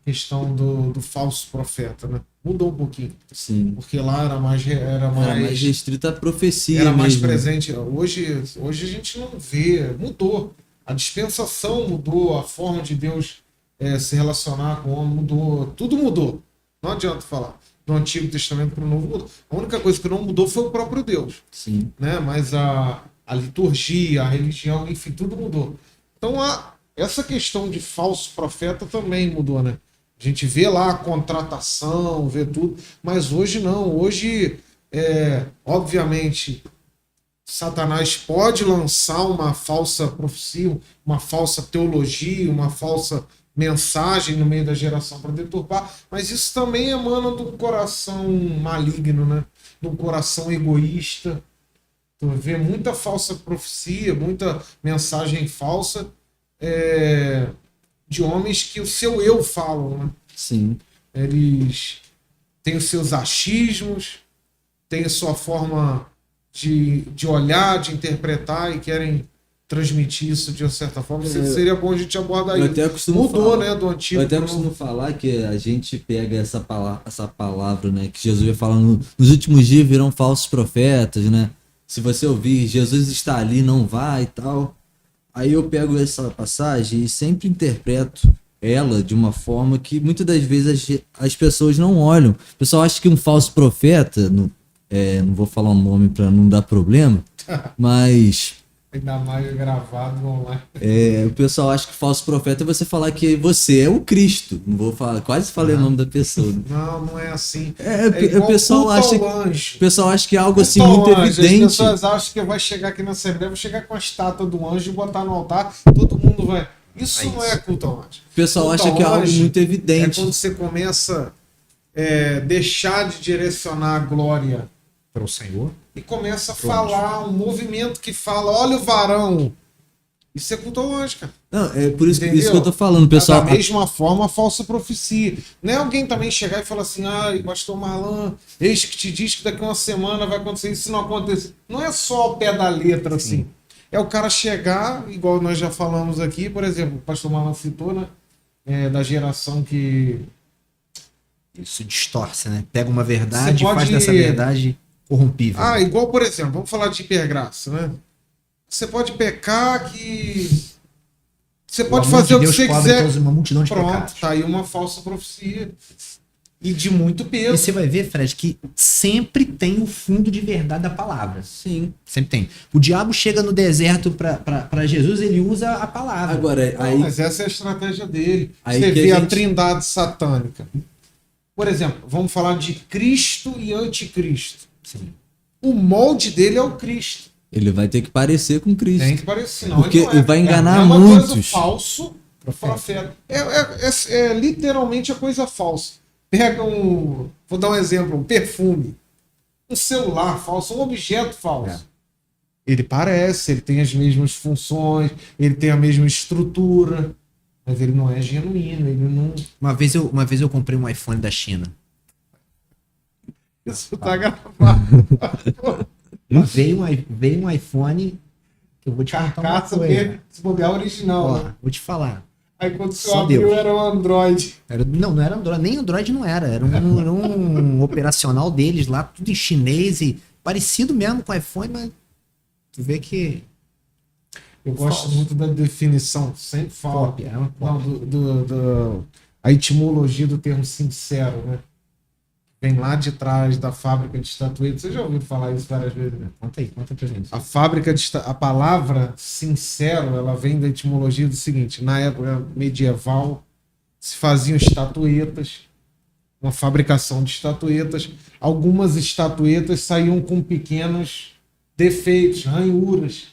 Questão do falso profeta, né? Mudou um pouquinho. Sim. Porque lá era mais restrita a profecia. Era mais mesmo. presente. Hoje a gente não vê. Mudou. A dispensação mudou, a forma de Deus se relacionar com o homem mudou. Tudo mudou. Não adianta falar. Do Antigo Testamento para o Novo mudou. A única coisa que não mudou foi o próprio Deus. Sim. Né? Mas a liturgia, a religião, enfim, tudo mudou. Então essa questão de falso profeta também mudou, né? A gente vê lá a contratação, vê tudo, mas hoje não. Hoje, obviamente, Satanás pode lançar uma falsa profecia, uma falsa teologia, uma falsa mensagem no meio da geração para deturpar, mas isso também emana do coração maligno, né? Do coração egoísta. Tu vê muita falsa profecia, muita mensagem falsa de homens que o seu eu falam, né? Sim. Eles têm os seus achismos, têm a sua forma de olhar, de interpretar e querem transmitir isso de uma certa forma. Seria bom a gente abordar isso. Mudou, né, do antigo. Eu até costumo falar que a gente pega essa palavra, né, que Jesus vai falando, nos últimos dias virão falsos profetas, né? Se você ouvir, Jesus está ali, não vai e tal. Aí eu pego essa passagem e sempre interpreto ela de uma forma que muitas das vezes as pessoas não olham. O pessoal acha que um falso profeta, não vou falar um nome para não dar problema, mas ainda mais gravado online. O pessoal acha que falso profeta é você falar que você é o Cristo. Não vou falar, quase falei o nome da pessoa. Não é assim. O pessoal acha que é algo assim muito evidente. As pessoas acham que vai chegar aqui na Assembleia, vai chegar com a estátua do anjo e botar no altar, todo mundo vai. Isso não é culto ao anjo. O pessoal acha que é algo muito evidente. É quando você começa a deixar de direcionar a glória para o Senhor e começa a falar, um movimento que fala, olha o varão. Isso é culto ao anjo, cara. Não, é por isso que eu tô falando, pessoal. Da mesma forma, a falsa profecia. Não é alguém também chegar e falar assim, pastor Marlan, eis que te diz que daqui a uma semana vai acontecer isso, se não acontecer. Não é só ao pé da letra, assim. É o cara chegar, igual nós já falamos aqui, por exemplo, o pastor Marlan citou, né? Da geração que... Isso distorce, né? Pega uma verdade e faz dessa verdade corrompível. Igual, por exemplo, vamos falar de hipergraça, né? Você pode pecar que... Você pode fazer o que você quiser. Uma multidão de Pronto, pecados. tá aí uma falsa profecia. E de muito peso. E você vai ver, Fred, que sempre tem o fundo de verdade da palavra. Sim. Sempre tem. O diabo chega no deserto para Jesus, ele usa a palavra. Agora, mas essa é a estratégia dele. Aí você vê a trindade satânica. Por exemplo, vamos falar de Cristo e anticristo. Sim. O molde dele é o Cristo. Ele vai ter que parecer com Cristo. Tem que parecer, senão porque ele não é. vai enganar é uma muitos. Coisa falso profeta. É literalmente a coisa falsa. Pega vou dar um exemplo, um perfume, um celular falso, um objeto falso. Ele parece, ele tem as mesmas funções, ele tem a mesma estrutura, mas ele não é genuíno, ele não... Uma vez eu comprei um iPhone da China. Isso tá gravado. Veio um iPhone que eu vou te contar uma Carcaça coisa. mesmo, se bobear original. Ó, Né? vou te falar. Aí quando você Só abriu, Deus. era um Android. Não era Android, nem Android não era. Era um operacional deles lá, tudo em chinês e parecido mesmo com o iPhone, mas tu vê que... Eu gosto muito da definição, sempre falo. Cópia, é uma cópia. Não, a etimologia do termo sincero, né? Vem lá de trás da fábrica de estatuetas. Você já ouviu falar isso várias vezes, né? Conta pra gente. A palavra sincero, ela vem da etimologia do seguinte: na época medieval se faziam estatuetas, uma fabricação de estatuetas. Algumas estatuetas saíam com pequenos defeitos, ranhuras.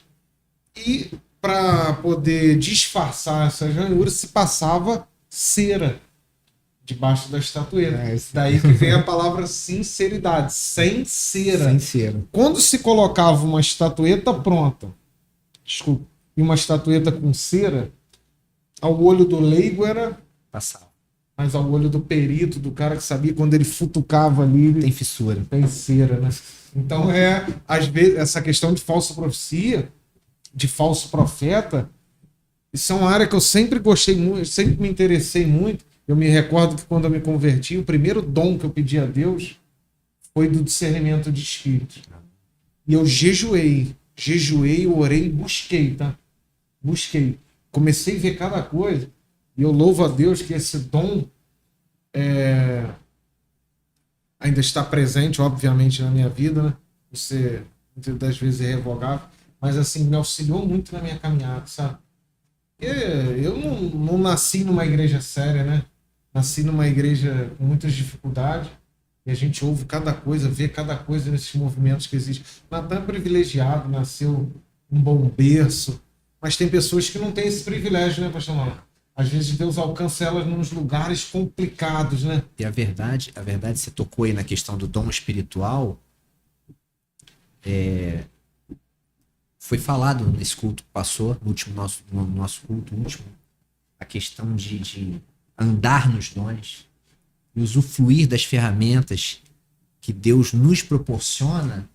E para poder disfarçar essas ranhuras se passava cera debaixo da estatueta. Daí que vem a palavra sinceridade, sem cera. Sincero. Quando se colocava uma estatueta pronta, e uma estatueta com cera, ao olho do leigo era Passava. mas ao olho do perito, do cara que sabia, quando ele futucava ali, Tem fissura. tem cera, né? Então às vezes, essa questão de falsa profecia, de falso profeta, isso é uma área que eu sempre gostei muito, sempre me interessei muito. Eu me recordo que quando eu me converti, o primeiro dom que eu pedi a Deus foi do discernimento de espírito. E eu jejuei, orei e busquei, tá? Busquei. Comecei a ver cada coisa. E eu louvo a Deus que esse dom ainda está presente, obviamente, na minha vida, né? Você, muitas das vezes, é irrevogável. Mas, assim, me auxiliou muito na minha caminhada, sabe? Eu não nasci numa igreja séria, né? Nasci numa igreja com muitas dificuldades. E a gente ouve cada coisa, vê cada coisa nesses movimentos que existem. Natan é privilegiado, nasceu um bom berço. Mas tem pessoas que não têm esse privilégio, né, pastor Mauro? Às vezes Deus alcança elas nos lugares complicados, né? E a verdade, você tocou aí na questão do dom espiritual. Foi falado nesse culto que passou, no nosso culto último, a questão de andar nos dons e usufruir das ferramentas que Deus nos proporciona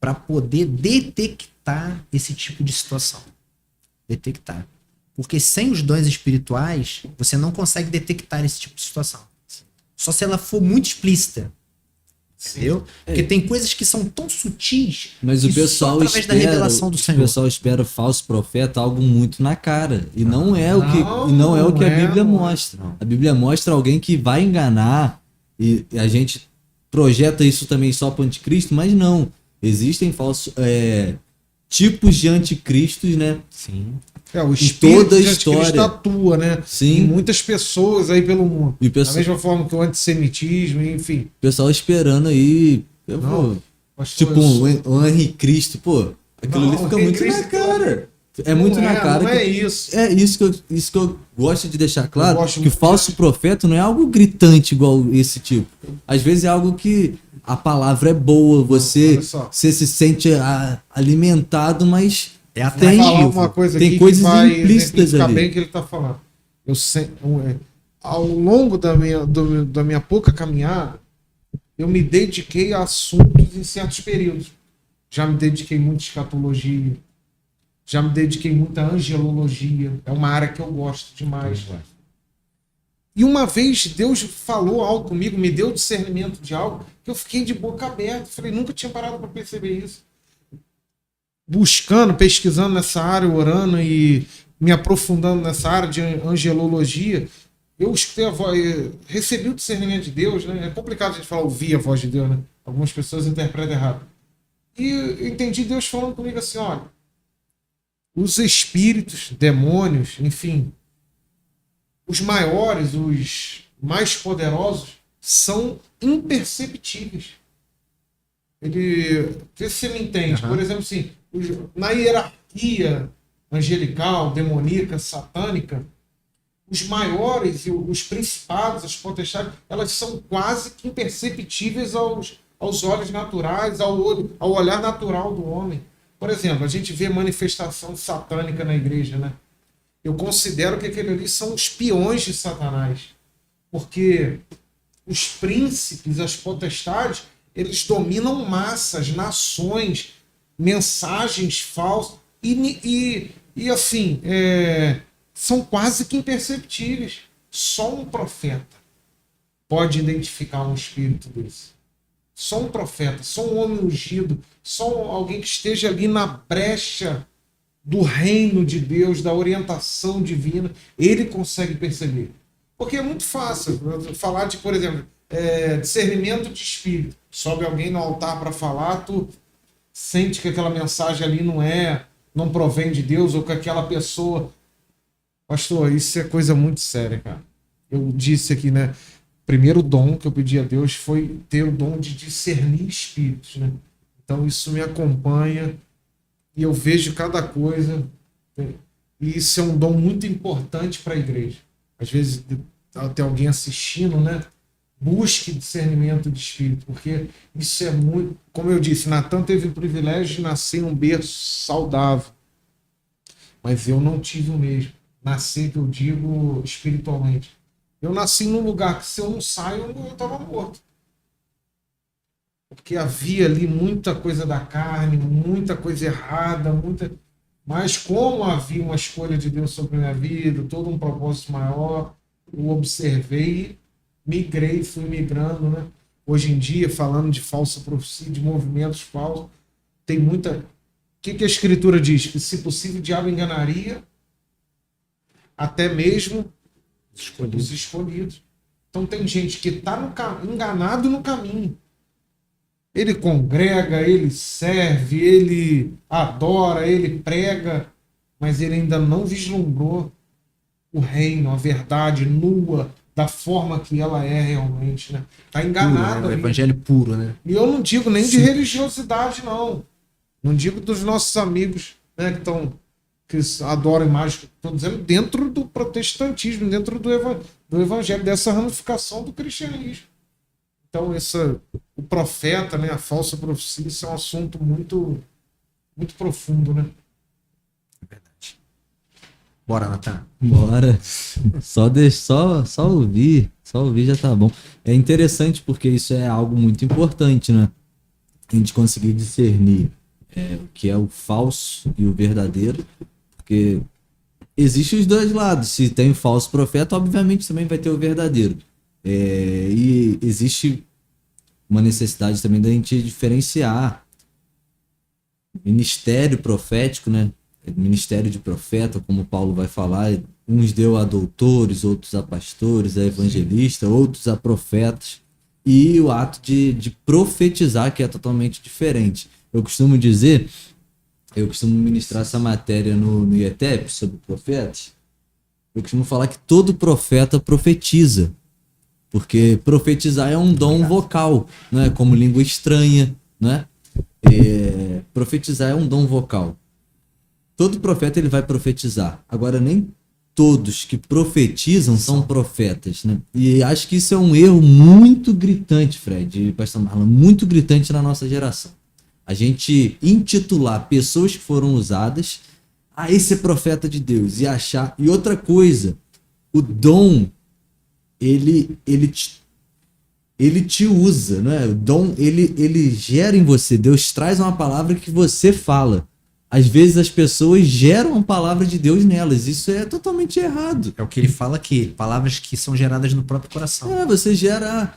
para poder detectar esse tipo de situação. Detectar. Porque sem os dons espirituais, você não consegue detectar esse tipo de situação. Só se ela for muito explícita. Entendeu? Porque tem coisas que são tão sutis, mas o pessoal só através da revelação do Senhor. O pessoal espera o falso profeta algo muito na cara. E não é o que a Bíblia mostra. A Bíblia mostra alguém que vai enganar, e a gente projeta isso também só para o anticristo, mas não. Existem falsos tipos de anticristos, né? Sim. O espírito toda a de anticristo história atua, né? Sim. Em muitas pessoas aí pelo mundo. E Da mesma forma que o antissemitismo, enfim. O pessoal esperando aí. Tipo um Henri Cristo, pô. Aquilo ali fica muito na cara. É muito na cara. Não é isso. É isso que eu gosto de deixar claro. Que o muito falso profeta não é algo gritante igual esse tipo. Às vezes é algo que a palavra é boa, você se sente alimentado, mas atrativo. Uma coisa tem aqui coisas que vai implícitas ali. bem que ele está falando. Ao longo da minha pouca caminhada, eu me dediquei a assuntos em certos períodos. Já me dediquei muito à escatologia, já me dediquei muito à angelologia. É uma área que eu gosto demais. E uma vez Deus falou algo comigo, me deu discernimento de algo, que eu fiquei de boca aberta. Falei, nunca tinha parado para perceber isso. Buscando, pesquisando nessa área, orando e me aprofundando nessa área de angelologia, eu escutei a voz, recebi o discernimento de Deus, né? É complicado a gente falar ouvir a voz de Deus, né? Algumas pessoas interpretam errado. E eu entendi Deus falando comigo assim, olha, os espíritos, demônios, enfim, os maiores, os mais poderosos, são imperceptíveis. Vê se você me entende. Por exemplo, assim, na hierarquia angelical, demoníaca, satânica, os maiores e os principados, as potestades, elas são quase que imperceptíveis aos olhos naturais, ao olhar natural do homem. Por exemplo, a gente vê manifestação satânica na igreja, né? Eu considero que aqueles ali são os peões de Satanás. Porque os príncipes, as potestades, eles dominam massas, nações, mensagens falsas e assim, são quase que imperceptíveis. Só um profeta pode identificar um espírito desse. Só um profeta, só um homem ungido, só alguém que esteja ali na brecha do reino de Deus, da orientação divina, ele consegue perceber. Porque é muito fácil falar de, por exemplo, discernimento de espírito. Sobe alguém no altar para falar, tu sente que aquela mensagem ali não provém de Deus, ou que aquela pessoa... Pastor, isso é coisa muito séria, cara. Eu disse aqui, né? Primeiro dom que eu pedi a Deus foi ter o dom de discernir espíritos, né? Então isso me acompanha e eu vejo cada coisa. E isso é um dom muito importante para a igreja. Às vezes tem alguém assistindo, né? Busque discernimento de espírito, porque isso é muito... Como eu disse, Natan teve o privilégio de nascer em um berço saudável, mas eu não tive o mesmo. Nascer, que eu digo, espiritualmente. Eu nasci num lugar que, se eu não saio, eu estava morto. Porque havia ali muita coisa da carne, muita coisa errada, mas como havia uma escolha de Deus sobre a minha vida, todo um propósito maior, eu observei, migrei, fui migrando, né? Hoje em dia, falando de falsa profecia, de movimentos falsos, tem muita... O que a Escritura diz? Que, se possível, o diabo enganaria até mesmo os escolhidos. Então tem gente que está enganado no caminho. Ele congrega, ele serve, ele adora, ele prega, mas ele ainda não vislumbrou o reino, a verdade nua, da forma que ela é realmente, né? Está enganado. Puro, né? O evangelho puro, né? E eu não digo nem de religiosidade, não. Não digo dos nossos amigos, né, que adoram imagens, estou dizendo dentro do protestantismo, dentro do evangelho, dessa ramificação do cristianismo. Então, o profeta, né, a falsa profecia, isso é um assunto muito, muito profundo, né? É verdade. Bora, Natan. Bora. Só ouvir já tá bom. É interessante porque isso é algo muito importante, né? A gente conseguir discernir o que é o falso e o verdadeiro, porque existem os dois lados. Se tem o falso profeta, obviamente também vai ter o verdadeiro. E existe uma necessidade também da gente diferenciar ministério profético, né? Ministério de profeta, como Paulo vai falar, uns deu a doutores, outros a pastores, a evangelistas, outros a profetas, e o ato de profetizar, que é totalmente diferente. Eu costumo ministrar essa matéria no IETEP sobre profetas. Eu costumo falar que todo profeta profetiza, porque profetizar é um dom vocal, né? Como língua estranha, né? Profetizar é um dom vocal. Todo profeta ele vai profetizar. Agora, nem todos que profetizam são profetas, né? E acho que isso é um erro muito gritante, Fred, pastor Marlon, muito gritante na nossa geração. A gente intitular pessoas que foram usadas, esse é profeta de Deus, e achar... E outra coisa, o dom, ele te usa, não é? O dom, ele gera em você. Deus traz uma palavra que você fala. Às vezes as pessoas geram a palavra de Deus nelas. Isso é totalmente errado. É o que ele fala aqui, palavras que são geradas no próprio coração. Você gera...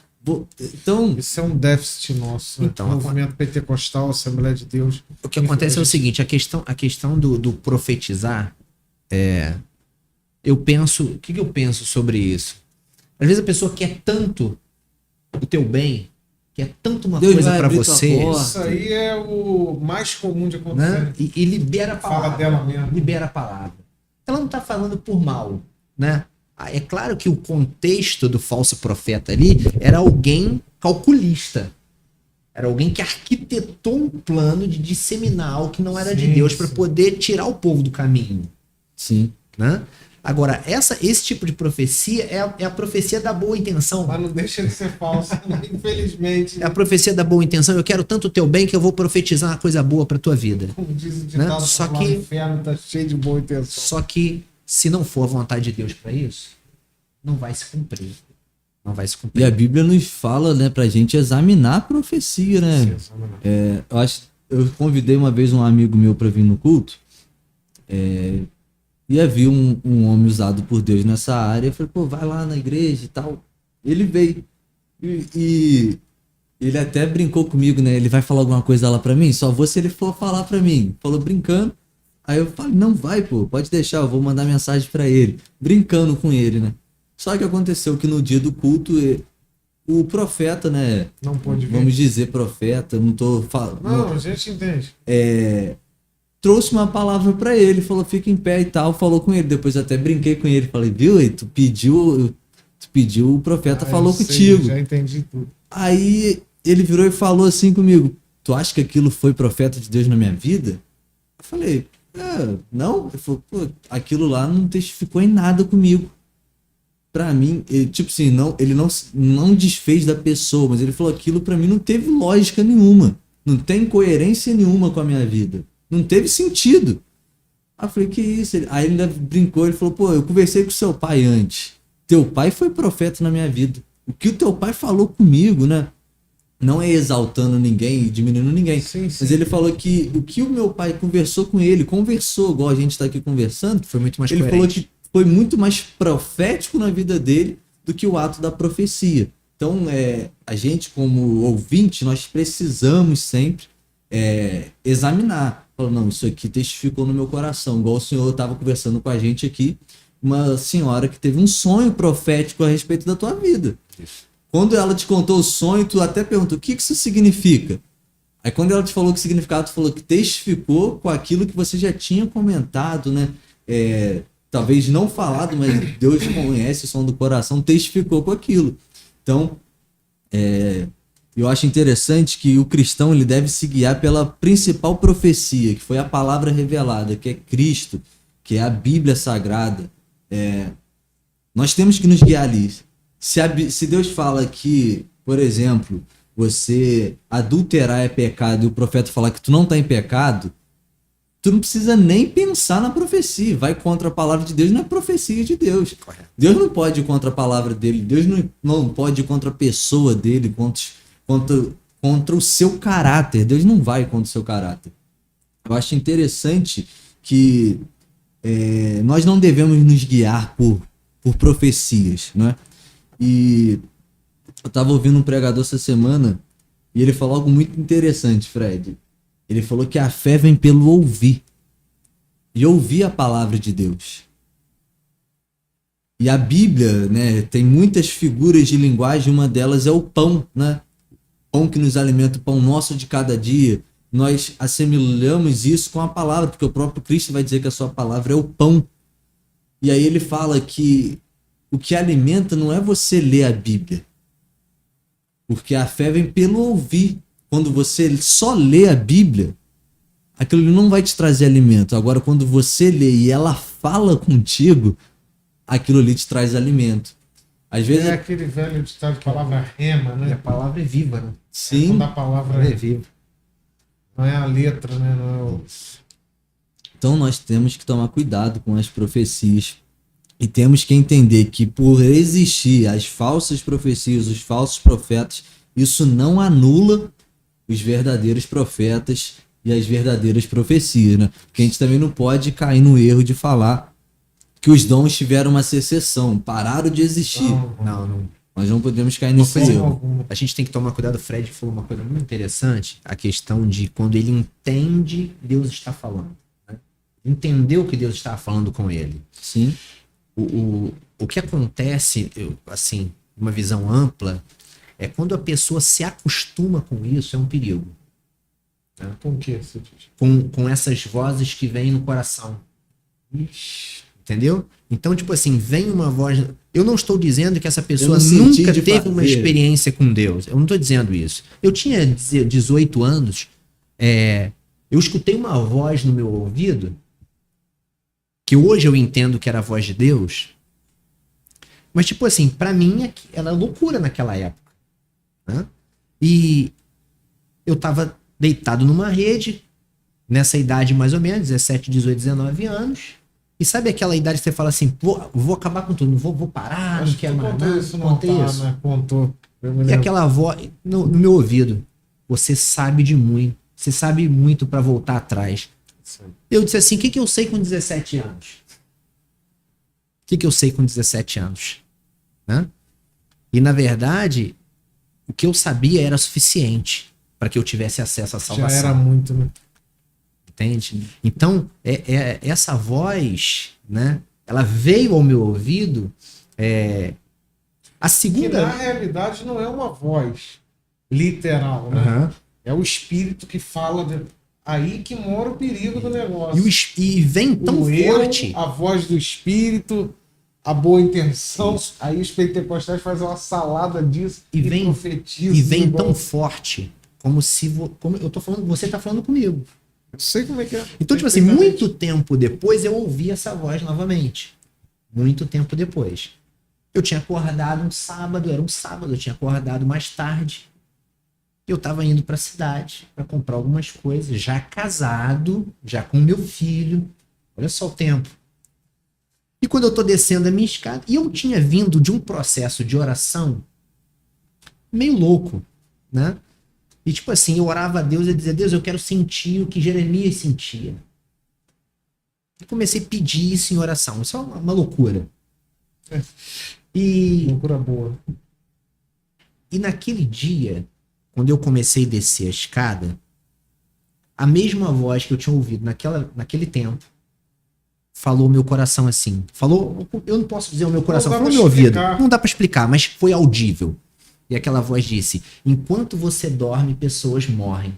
Então, isso é um déficit nosso. Então, o movimento pentecostal, Assembleia de Deus. O que acontece é o seguinte, a questão do profetizar, eu penso... O que eu penso sobre isso? Às vezes a pessoa quer tanto o teu bem, quer tanto uma Deus coisa pra você. Isso aí é o mais comum de acontecer. Né? E libera a palavra. Fala dela mesmo. Libera a palavra. Ela não tá falando por mal, né? É claro que o contexto do falso profeta ali era alguém calculista. Era alguém que arquitetou um plano de disseminar algo que não era de Sim, Deus para sim. poder tirar o povo do caminho, Sim. né? Agora, esse tipo de profecia é a profecia da boa intenção. Mas não deixa de ser falso, né? Infelizmente. É a profecia da boa intenção. Eu quero tanto o teu bem que eu vou profetizar uma coisa boa para tua vida. Como diz o Né? ditado, Só popular, que- o inferno tá cheio de boa intenção. Só que, se não for a vontade de Deus para isso, não vai se cumprir. Não vai se E cumprir. a Bíblia nos fala, né, pra gente examinar a profecia, né? Eu convidei uma vez um amigo meu pra vir no culto. E havia um homem usado por Deus nessa área. Eu falei, pô, vai lá na igreja e tal. Ele veio. E ele até brincou comigo, né? Ele vai falar alguma coisa lá pra mim? Só vou se ele for falar pra mim. Falou brincando. Aí eu falei, não vai, pô, pode deixar, eu vou mandar mensagem pra ele. Brincando com ele, né? Só que aconteceu que no dia do culto, o profeta, né? Não pode vir. Vamos dizer profeta, não tô falando. Não, a gente entende. Trouxe uma palavra pra ele, falou, fica em pé e tal, falou com ele. Depois até brinquei com ele, falei, viu, tu pediu, o profeta falou eu sei, contigo. Já entendi tudo. Aí ele virou e falou assim comigo, tu acha que aquilo foi profeta de Deus na minha vida? Eu falei, não. Ele falou, pô, aquilo lá não testificou em nada comigo. Pra mim, tipo assim, ele não desfez da pessoa, mas ele falou, aquilo pra mim não teve lógica nenhuma. Não tem coerência nenhuma com a minha vida. Não teve sentido. Aí eu falei, que isso? Aí ele ainda brincou, ele falou, pô, eu conversei com seu pai antes. Teu pai foi profeta na minha vida. O que o teu pai falou comigo, né? Não é exaltando ninguém e diminuindo ninguém. Sim, sim. Mas ele falou que o que o meu pai conversou com ele, igual a gente tá aqui conversando, Foi muito mais ele coerente. falou que foi muito mais profético na vida dele do que o ato da profecia. Então, a gente, como ouvinte, nós precisamos sempre examinar. Falou, não, isso aqui testificou no meu coração. Igual o senhor estava conversando com a gente aqui, uma senhora que teve um sonho profético a respeito da tua vida. Quando ela te contou o sonho, tu até perguntou, o que isso significa? Aí quando ela te falou o que significava, tu falou que testificou com aquilo que você já tinha comentado, né? Talvez não falado, mas Deus conhece o som do coração, testificou com aquilo. Então, eu acho interessante que o cristão ele deve se guiar pela principal profecia, que foi a palavra revelada, que é Cristo, que é a Bíblia Sagrada. Nós temos que nos guiar ali. Se Deus fala que, por exemplo, você adulterar é pecado e o profeta falar que tu não está em pecado, tu não precisa nem pensar na profecia. Vai contra a palavra de Deus, não é profecia de Deus. Correto. Deus não pode ir contra a palavra dele. Deus não pode ir contra a pessoa dele, contra o seu caráter. Deus não vai contra o seu caráter. Eu acho interessante que nós não devemos nos guiar por profecias, né? E eu estava ouvindo um pregador essa semana e ele falou algo muito interessante, Fred. Ele falou que a fé vem pelo ouvir. E ouvir a palavra de Deus. E a Bíblia, né, tem muitas figuras de linguagem, uma delas é o pão, né? Pão que nos alimenta, o pão nosso de cada dia. Nós assimilamos isso com a palavra, porque o próprio Cristo vai dizer que a sua palavra é o pão. E aí ele fala que o que alimenta não é você ler a Bíblia. Porque a fé vem pelo ouvir. Quando você só lê a Bíblia, aquilo não vai te trazer alimento. Agora, quando você lê e ela fala contigo, aquilo ali te traz alimento. Às vezes... É aquele velho ditado de palavra rema, E a né? palavra é viva, né? Sim, Quando a palavra É viva. não é a letra, né? Não é o... então nós temos que tomar cuidado com as profecias. E temos que entender que por existir as falsas profecias, os falsos profetas, isso não anula os verdadeiros profetas e as verdadeiras profecias, né? Porque a gente também não pode cair no erro de falar que os dons tiveram uma secessão, pararam de existir. Não. Nós não podemos cair nesse forma erro. alguma. A gente tem que tomar cuidado. O Fred falou uma coisa muito interessante, a questão de quando ele entende, Deus está falando. Né? Entendeu que Deus está falando com ele. Sim, O que acontece, assim, uma visão ampla, é quando a pessoa se acostuma com isso, é um perigo. Com o que você diz? Com essas vozes que vêm no coração. Entendeu? Então, tipo assim, vem uma voz. Eu não estou dizendo que essa pessoa Eu não senti nunca de teve uma fazer. experiência com Deus. Eu não estou dizendo isso. Eu tinha 18 anos, eu escutei uma voz no meu ouvido, que hoje eu entendo que era a voz de Deus, mas, tipo assim, pra mim era loucura naquela época. Né? E eu tava deitado numa rede, nessa idade mais ou menos, 17, 18, 19 anos. E sabe aquela idade que você fala assim, vou acabar com tudo, vou parar, Acho não quero que mais contou nada. isso, Contei tá, isso. né? Contou. Eu me E lembro. aquela voz no meu ouvido, você sabe de muito, você sabe muito pra voltar atrás. Eu disse assim, o que eu sei com 17 anos? O que eu sei com 17 anos? Né? E na verdade, o que eu sabia era suficiente para que eu tivesse acesso à Já salvação. era muito, né? Entende? Então, essa voz, né? Ela veio ao meu ouvido. A Que segunda. na realidade não é uma voz literal, né? Aham. É o espírito que fala. Aí que mora o perigo do negócio. E vem tão O eu, forte. a voz do espírito, a boa intenção. Aí os pentecostais fazem uma salada disso E vem- profetizam. E vem igual- tão forte. Como se. Como eu tô falando, você tá falando comigo. Eu sei como é que é. Então, tipo assim, muito tempo depois eu ouvi essa voz novamente. Muito tempo depois. Eu tinha acordado um sábado, era um sábado, eu tinha acordado mais tarde. Eu tava indo pra cidade pra comprar algumas coisas, já casado, já com meu filho. Olha só o tempo. E quando eu tô descendo a minha escada, e eu tinha vindo de um processo de oração meio louco, né? E tipo assim, eu orava a Deus e dizia, Deus, eu quero sentir o que Jeremias sentia. Eu comecei a pedir isso em oração. Isso é uma loucura. E Loucura boa. naquele dia, quando eu comecei a descer a escada, a mesma voz que eu tinha ouvido naquele tempo falou meu coração assim. Falou, eu não posso dizer o meu coração, Não dá falou pra meu ouvido. explicar. Não dá pra explicar, mas foi audível. E aquela voz disse: enquanto você dorme, pessoas morrem.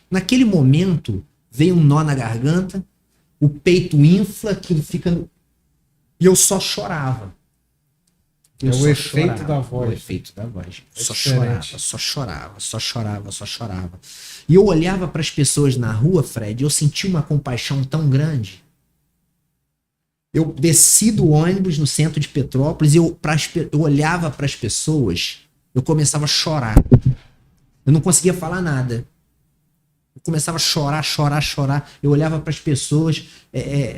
Naquele momento, veio um nó na garganta, o peito infla, aquilo fica. E eu só chorava. É o efeito da voz. O efeito da voz. É Só diferente. chorava, só chorava, só chorava, só chorava. E eu olhava para as pessoas na rua, Fred, e eu sentia uma compaixão tão grande. Eu desci do ônibus no centro de Petrópolis e eu olhava para as pessoas, eu começava a chorar. Eu não conseguia falar nada. Eu começava a chorar, chorar, chorar. Eu olhava para as pessoas.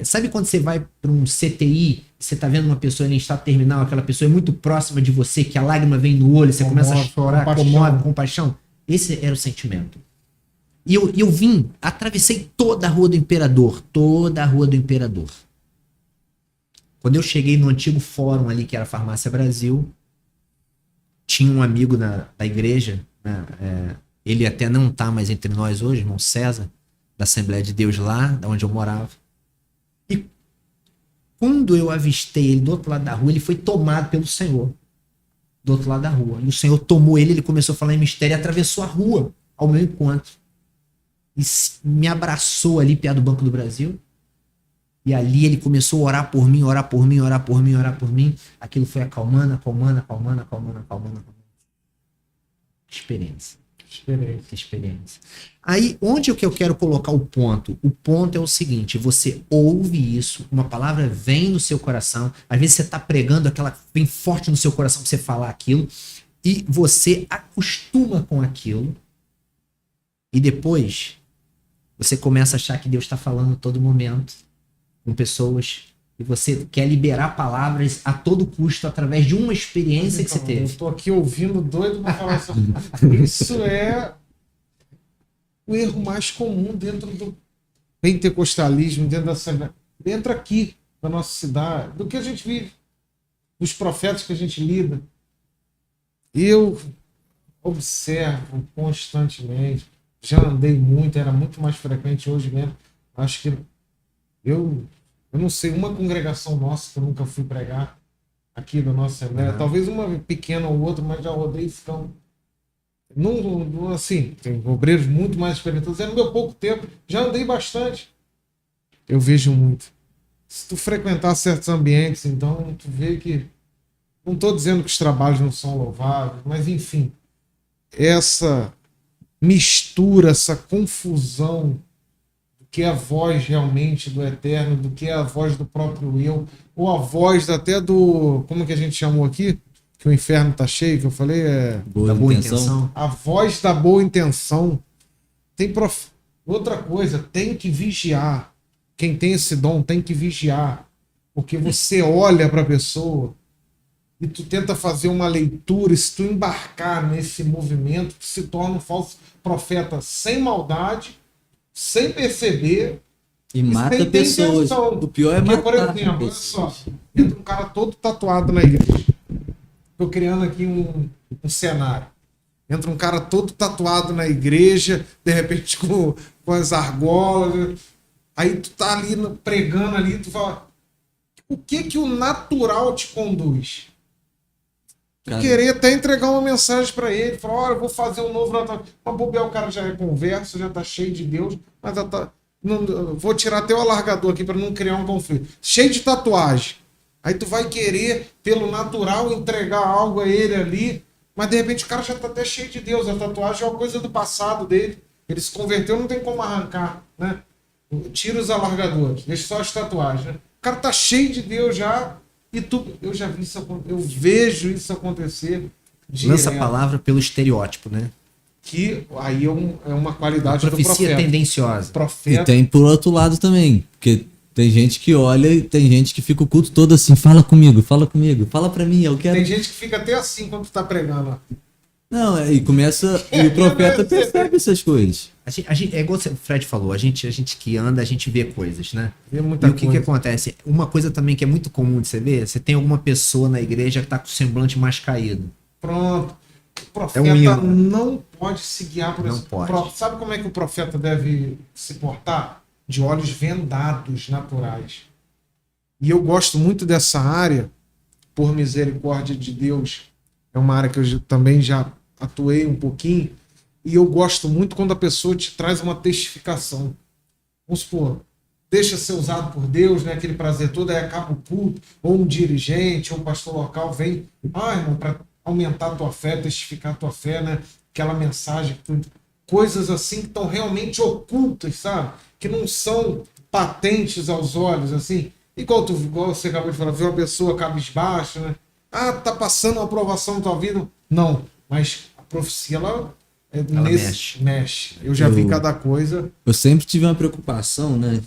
Sabe quando você vai para um CTI, você tá vendo uma pessoa em estado terminal, aquela pessoa é muito próxima de você, que a lágrima vem no olho, você começa a chorar, comove, compaixão? Esse era o sentimento. E eu vim, atravessei toda a Rua do Imperador, toda a Rua do Imperador. Quando eu cheguei no antigo fórum ali, que era a Farmácia Brasil, tinha um amigo da igreja, né, ele até não tá mais entre nós hoje, irmão César, da Assembleia de Deus lá, da onde eu morava. E quando eu avistei ele do outro lado da rua, ele foi tomado pelo Senhor. Do outro lado da rua. E o Senhor tomou ele começou a falar em mistério e atravessou a rua ao meu encontro. E me abraçou ali perto do Banco do Brasil. E ali ele começou a orar por mim, orar por mim, orar por mim, orar por mim. Aquilo foi acalmando, acalmando, acalmando, acalmando, acalmando. Experiência. Experiência. Aí, onde é que eu quero colocar o ponto? O ponto é o seguinte, você ouve isso, uma palavra vem no seu coração, às vezes você está pregando aquela, vem forte no seu coração para você falar aquilo, e você acostuma com aquilo, e depois você começa a achar que Deus está falando a todo momento com pessoas, e você quer liberar palavras a todo custo através de uma experiência que você teve. Eu tô aqui ouvindo doido pra falar isso. Isso é o erro mais comum dentro do pentecostalismo, dentro da Assembleia. Dentro aqui, da nossa cidade, do que a gente vive, dos profetas que a gente lida. Eu observo constantemente, já andei muito, era muito mais frequente hoje mesmo. Acho que eu não sei, uma congregação nossa que eu nunca fui pregar aqui da nossa Assembleia, talvez uma pequena ou outra, mas já rodei ficando. Assim, tem obreiros muito mais experientados. No meu pouco tempo, já andei bastante. Eu vejo muito. Se tu frequentar certos ambientes, então tu vê que... Não estou dizendo que os trabalhos não são louváveis, mas enfim, essa mistura, essa confusão do que é a voz realmente do Eterno, do que é a voz do próprio eu, ou a voz até do... Como que a gente chamou aqui? Que o inferno tá cheio, que eu falei, da boa intenção. A voz da boa intenção. Outra coisa, tem que vigiar. Quem tem esse dom tem que vigiar. Porque você olha para a pessoa e tu tenta fazer uma leitura, e se tu embarcar nesse movimento, tu se torna um falso profeta sem maldade, sem perceber. E mata pessoas. O pior é matar. Por exemplo, olha só, entra um cara todo tatuado na igreja. Tô criando aqui um cenário. Entra um cara todo tatuado na igreja, de repente com as argolas. Aí tu tá ali pregando ali, tu fala, o que o natural te conduz? Tu querer até entregar uma mensagem para ele, falar, olha, eu vou fazer um novo Natal. Mas bobear, o cara já é conversa, já tá cheio de Deus, mas vou tirar até o alargador aqui para não criar um conflito. Cheio de tatuagem. Aí tu vai querer, pelo natural, entregar algo a ele ali, mas de repente o cara já tá até cheio de Deus. A tatuagem é uma coisa do passado dele. Ele se converteu, não tem como arrancar, né? Tira os alargadores, deixa só as tatuagens, né? O cara tá cheio de Deus já, e eu já vi isso acontecer, eu vejo isso acontecer direto. Lança a palavra pelo estereótipo, né? Que aí é uma qualidade do profeta. Profecia tendenciosa. E tem por outro lado também, porque tem gente que olha e tem gente que fica o culto todo assim, fala comigo, fala pra mim, eu quero... Tem gente que fica até assim quando tu tá pregando. Não, e começa... E o profeta percebe essas coisas. É igual o Fred falou, a gente que anda, a gente vê coisas, né? Vê muita coisa. Que acontece? Uma coisa também que é muito comum de você ver, você tem alguma pessoa na igreja que tá com o semblante mais caído. Pronto. O profeta não pode se guiar por isso. Não pode. Sabe como é que o profeta deve se portar? De olhos vendados, naturais. E eu gosto muito dessa área, por misericórdia de Deus. É uma área que eu também já atuei um pouquinho. E eu gosto muito quando a pessoa te traz uma testificação. Vamos supor, deixa ser usado por Deus, né? Aquele prazer todo, aí acaba o culto, ou um dirigente, ou um pastor local vem, irmão, para aumentar a tua fé, testificar a tua fé, né? Aquela mensagem, coisas assim que estão realmente ocultas, sabe? Que não são patentes aos olhos, assim. Igual você acabou de falar, ver uma pessoa cabisbaixa, né? Ah, tá passando uma aprovação na tua vida. Não, mas a profecia, ela mexe. Eu já vi cada coisa. Eu sempre tive uma preocupação, né?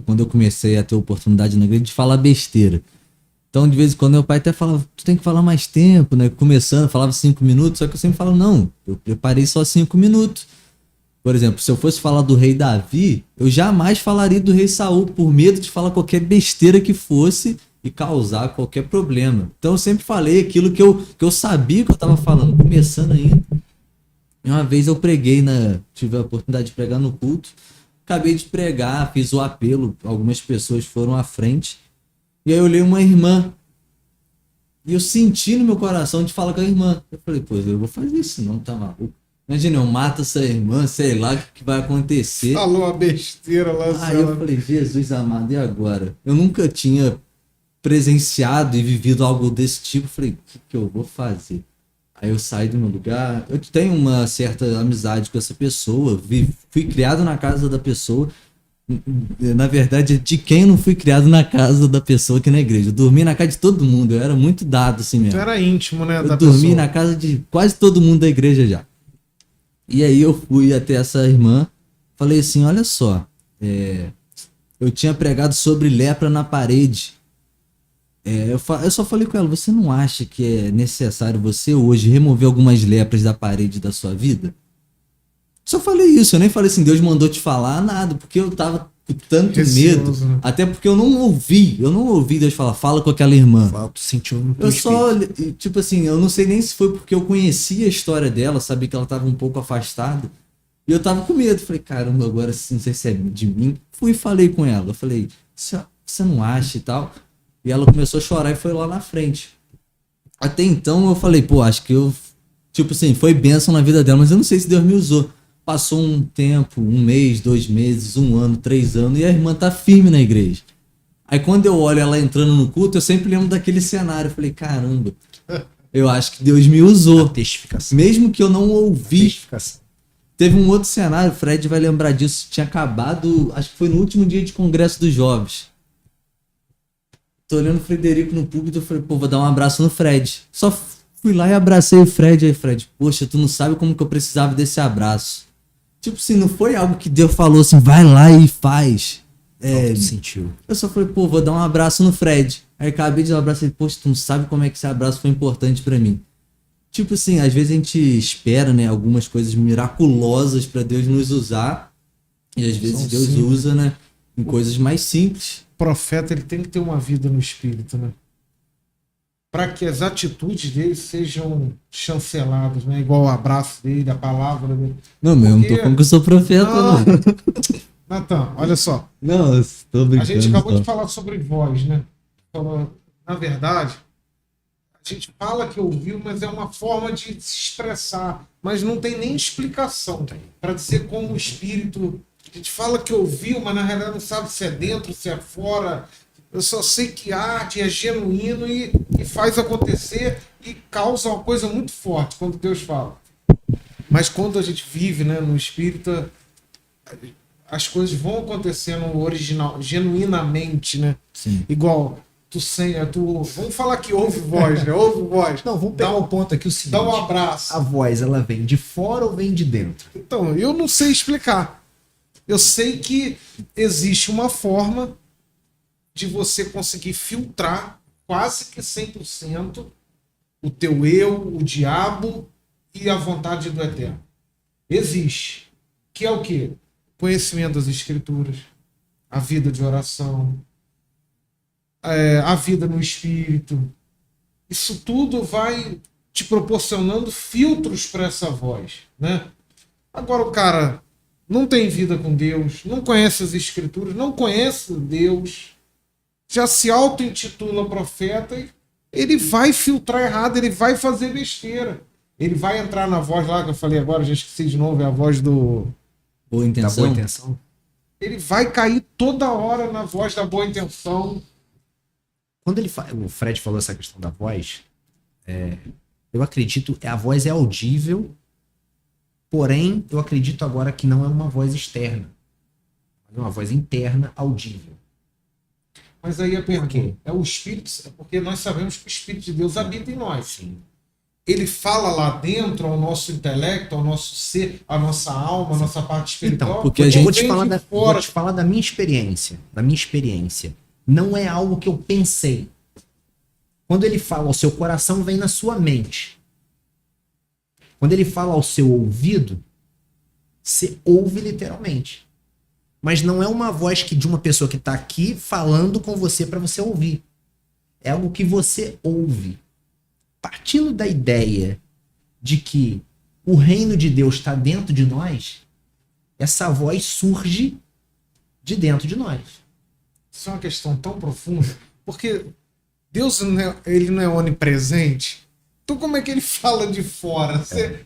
Quando eu comecei a ter oportunidade na igreja, de falar besteira. Então, de vez em quando, meu pai até falava, tu tem que falar mais tempo, né? Começando, falava 5 minutos, só que eu sempre falo, não, eu preparei só 5 minutos. Por exemplo, se eu fosse falar do rei Davi, eu jamais falaria do rei Saul, por medo de falar qualquer besteira que fosse e causar qualquer problema. Então, eu sempre falei aquilo que eu sabia que eu estava falando, começando ainda. E uma vez eu preguei, tive a oportunidade de pregar no culto, acabei de pregar, fiz o apelo, algumas pessoas foram à frente, e aí eu olhei uma irmã, e eu senti no meu coração de falar com a irmã. Eu falei, pô, eu vou fazer isso não, tá maluco. Imagina, eu mato essa irmã, sei lá o que vai acontecer. Falou uma besteira lá. Aí eu falei, Jesus amado, e agora? Eu nunca tinha presenciado e vivido algo desse tipo, falei, o que eu vou fazer? Aí eu saí do meu lugar, eu tenho uma certa amizade com essa pessoa, fui criado na casa da pessoa, na verdade, de quem eu não fui criado na casa da pessoa aqui na igreja. Eu dormi na casa de todo mundo, eu era muito dado assim mesmo. Tu era íntimo, né, eu dormi na casa de quase todo mundo da igreja já. E aí eu fui até essa irmã, falei assim, olha só, eu tinha pregado sobre lepra na parede. Eu só falei com ela, você não acha que é necessário você hoje remover algumas lepras da parede da sua vida? Só falei isso, eu nem falei assim, Deus mandou te falar nada, porque eu tava com tanto medo, né? Até porque eu não ouvi Deus falar, fala com aquela irmã. Tu sentiu no eu só, tipo assim, eu não sei nem se foi porque eu conhecia a história dela, sabia que ela tava um pouco afastada, e eu tava com medo, falei, caramba, agora não sei se é de mim. Fui e falei com ela, eu falei, você não acha e tal? E ela começou a chorar e foi lá na frente. Até então eu falei, pô, acho que eu... Tipo assim, foi bênção na vida dela, mas eu não sei se Deus me usou. passou um tempo, 1 mês, 2 meses, 1 ano, 3 anos, e a irmã tá firme na igreja. Aí quando eu olho ela entrando no culto, eu sempre lembro daquele cenário. Eu falei, caramba, eu acho que Deus me usou. Testificação. Mesmo que eu não ouvi. Testificação. Teve um outro cenário, o Fred vai lembrar disso, tinha acabado, acho que foi no último dia de congresso dos jovens. Tô olhando o Frederico no púlpito, eu falei, pô, vou dar um abraço no Fred. Só fui lá e abracei o Fred. Aí, Fred, poxa, tu não sabe como que eu precisava desse abraço. Tipo assim, não foi algo que Deus falou assim, vai lá e faz. Sentiu. Eu só falei, pô, vou dar um abraço no Fred. Aí acabei de dar um abraço e poxa, tu não sabe como é que esse abraço foi importante pra mim. Tipo assim, às vezes a gente espera, né, algumas coisas miraculosas pra Deus nos usar. E às vezes Deus usa, né, em coisas mais simples. O profeta, ele tem que ter uma vida no espírito, né? Para que as atitudes dele sejam chanceladas, né? Igual o abraço dele, a palavra dele. Não, mas eu não tô falando que eu sou profeta, não. Natan, olha só. Não, eu tô brincando. A gente acabou só. de falar sobre voz, né? Na verdade, a gente fala que ouviu, mas é uma forma de se expressar. Mas não tem nem explicação para dizer como o espírito. A gente fala que ouviu, mas na realidade não sabe se é dentro, se é fora. Eu só sei que arde, é genuíno e faz acontecer e causa uma coisa muito forte quando Deus fala. Mas quando a gente vive, né, no espírito, as coisas vão acontecendo original, genuinamente, né? Sim. Igual, vamos falar que ouve voz, né? Ouve voz. Não, vamos pegar um ponto aqui, o seguinte. Dá um abraço. A voz, ela vem de fora ou vem de dentro? Então, eu não sei explicar. Eu sei que existe uma forma de você conseguir filtrar quase que 100% o teu eu, o diabo e a vontade do Eterno. Existe. Que é o quê? Conhecimento das Escrituras, a vida de oração, a vida no Espírito. Isso tudo vai te proporcionando filtros para essa voz, né? Agora o cara não tem vida com Deus, não conhece as Escrituras, não conhece Deus, já se auto-intitula profeta, e ele vai filtrar errado, ele vai fazer besteira. Ele vai entrar na voz lá, que eu falei agora, já esqueci de novo, é a voz do... Boa intenção. Da boa intenção. Ele vai cair toda hora na voz da boa intenção. Quando o Fred falou essa questão da voz, eu acredito, a voz é audível, porém, eu acredito agora que não é uma voz externa. É uma voz interna audível. Mas aí a pergunta é o Espírito, porque nós sabemos que o Espírito de Deus habita em nós. Sim. Ele fala lá dentro ao nosso intelecto, ao nosso ser, à nossa alma, à nossa parte espiritual. Então, porque a gente vou te falar da minha experiência. Da minha experiência. Não é algo que eu pensei. Quando ele fala ao seu coração, vem na sua mente. Quando ele fala ao seu ouvido, você ouve literalmente. Mas não é uma voz de uma pessoa que está aqui falando com você para você ouvir. É algo que você ouve. Partindo da ideia de que o reino de Deus está dentro de nós, essa voz surge de dentro de nós. Isso é uma questão tão profunda, porque Deus ele não é onipresente. Então como é que ele fala de fora?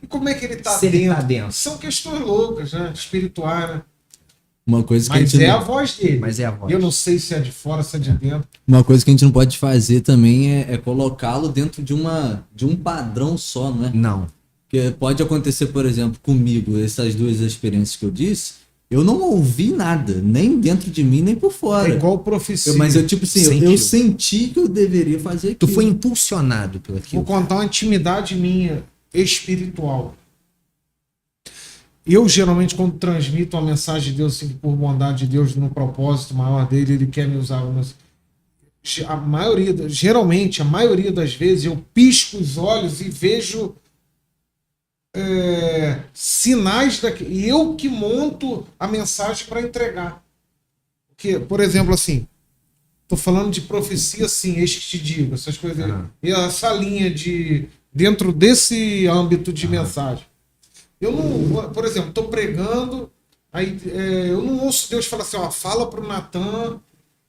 Como é que ele está dentro? São questões loucas, né? Espirituais, né? Uma coisa que Mas a voz dele. Mas é a voz. Eu não sei se é de fora, se é de dentro. Uma coisa que a gente não pode fazer também é colocá-lo dentro de um padrão só, não é? Não. Porque pode acontecer, por exemplo, comigo, essas duas experiências que eu disse, eu não ouvi nada, nem dentro de mim, nem por fora. É igual profecia. Mas eu, tipo assim, eu senti que eu deveria fazer aquilo. Tu foi impulsionado pelo aquilo. Vou contar uma intimidade minha, espiritual. Eu, geralmente, quando transmito uma mensagem de Deus, assim, por bondade de Deus, no propósito maior dele, ele quer me usar. Geralmente, a maioria das vezes, eu pisco os olhos e vejo sinais daquilo. E eu que monto a mensagem para entregar. Porque, por exemplo, assim, estou falando de profecia, assim, eis que te digo, essas coisas. E essa linha dentro desse âmbito de mensagem. Eu não, por exemplo, estou pregando, aí eu não ouço Deus falar assim, ó, fala para o Natan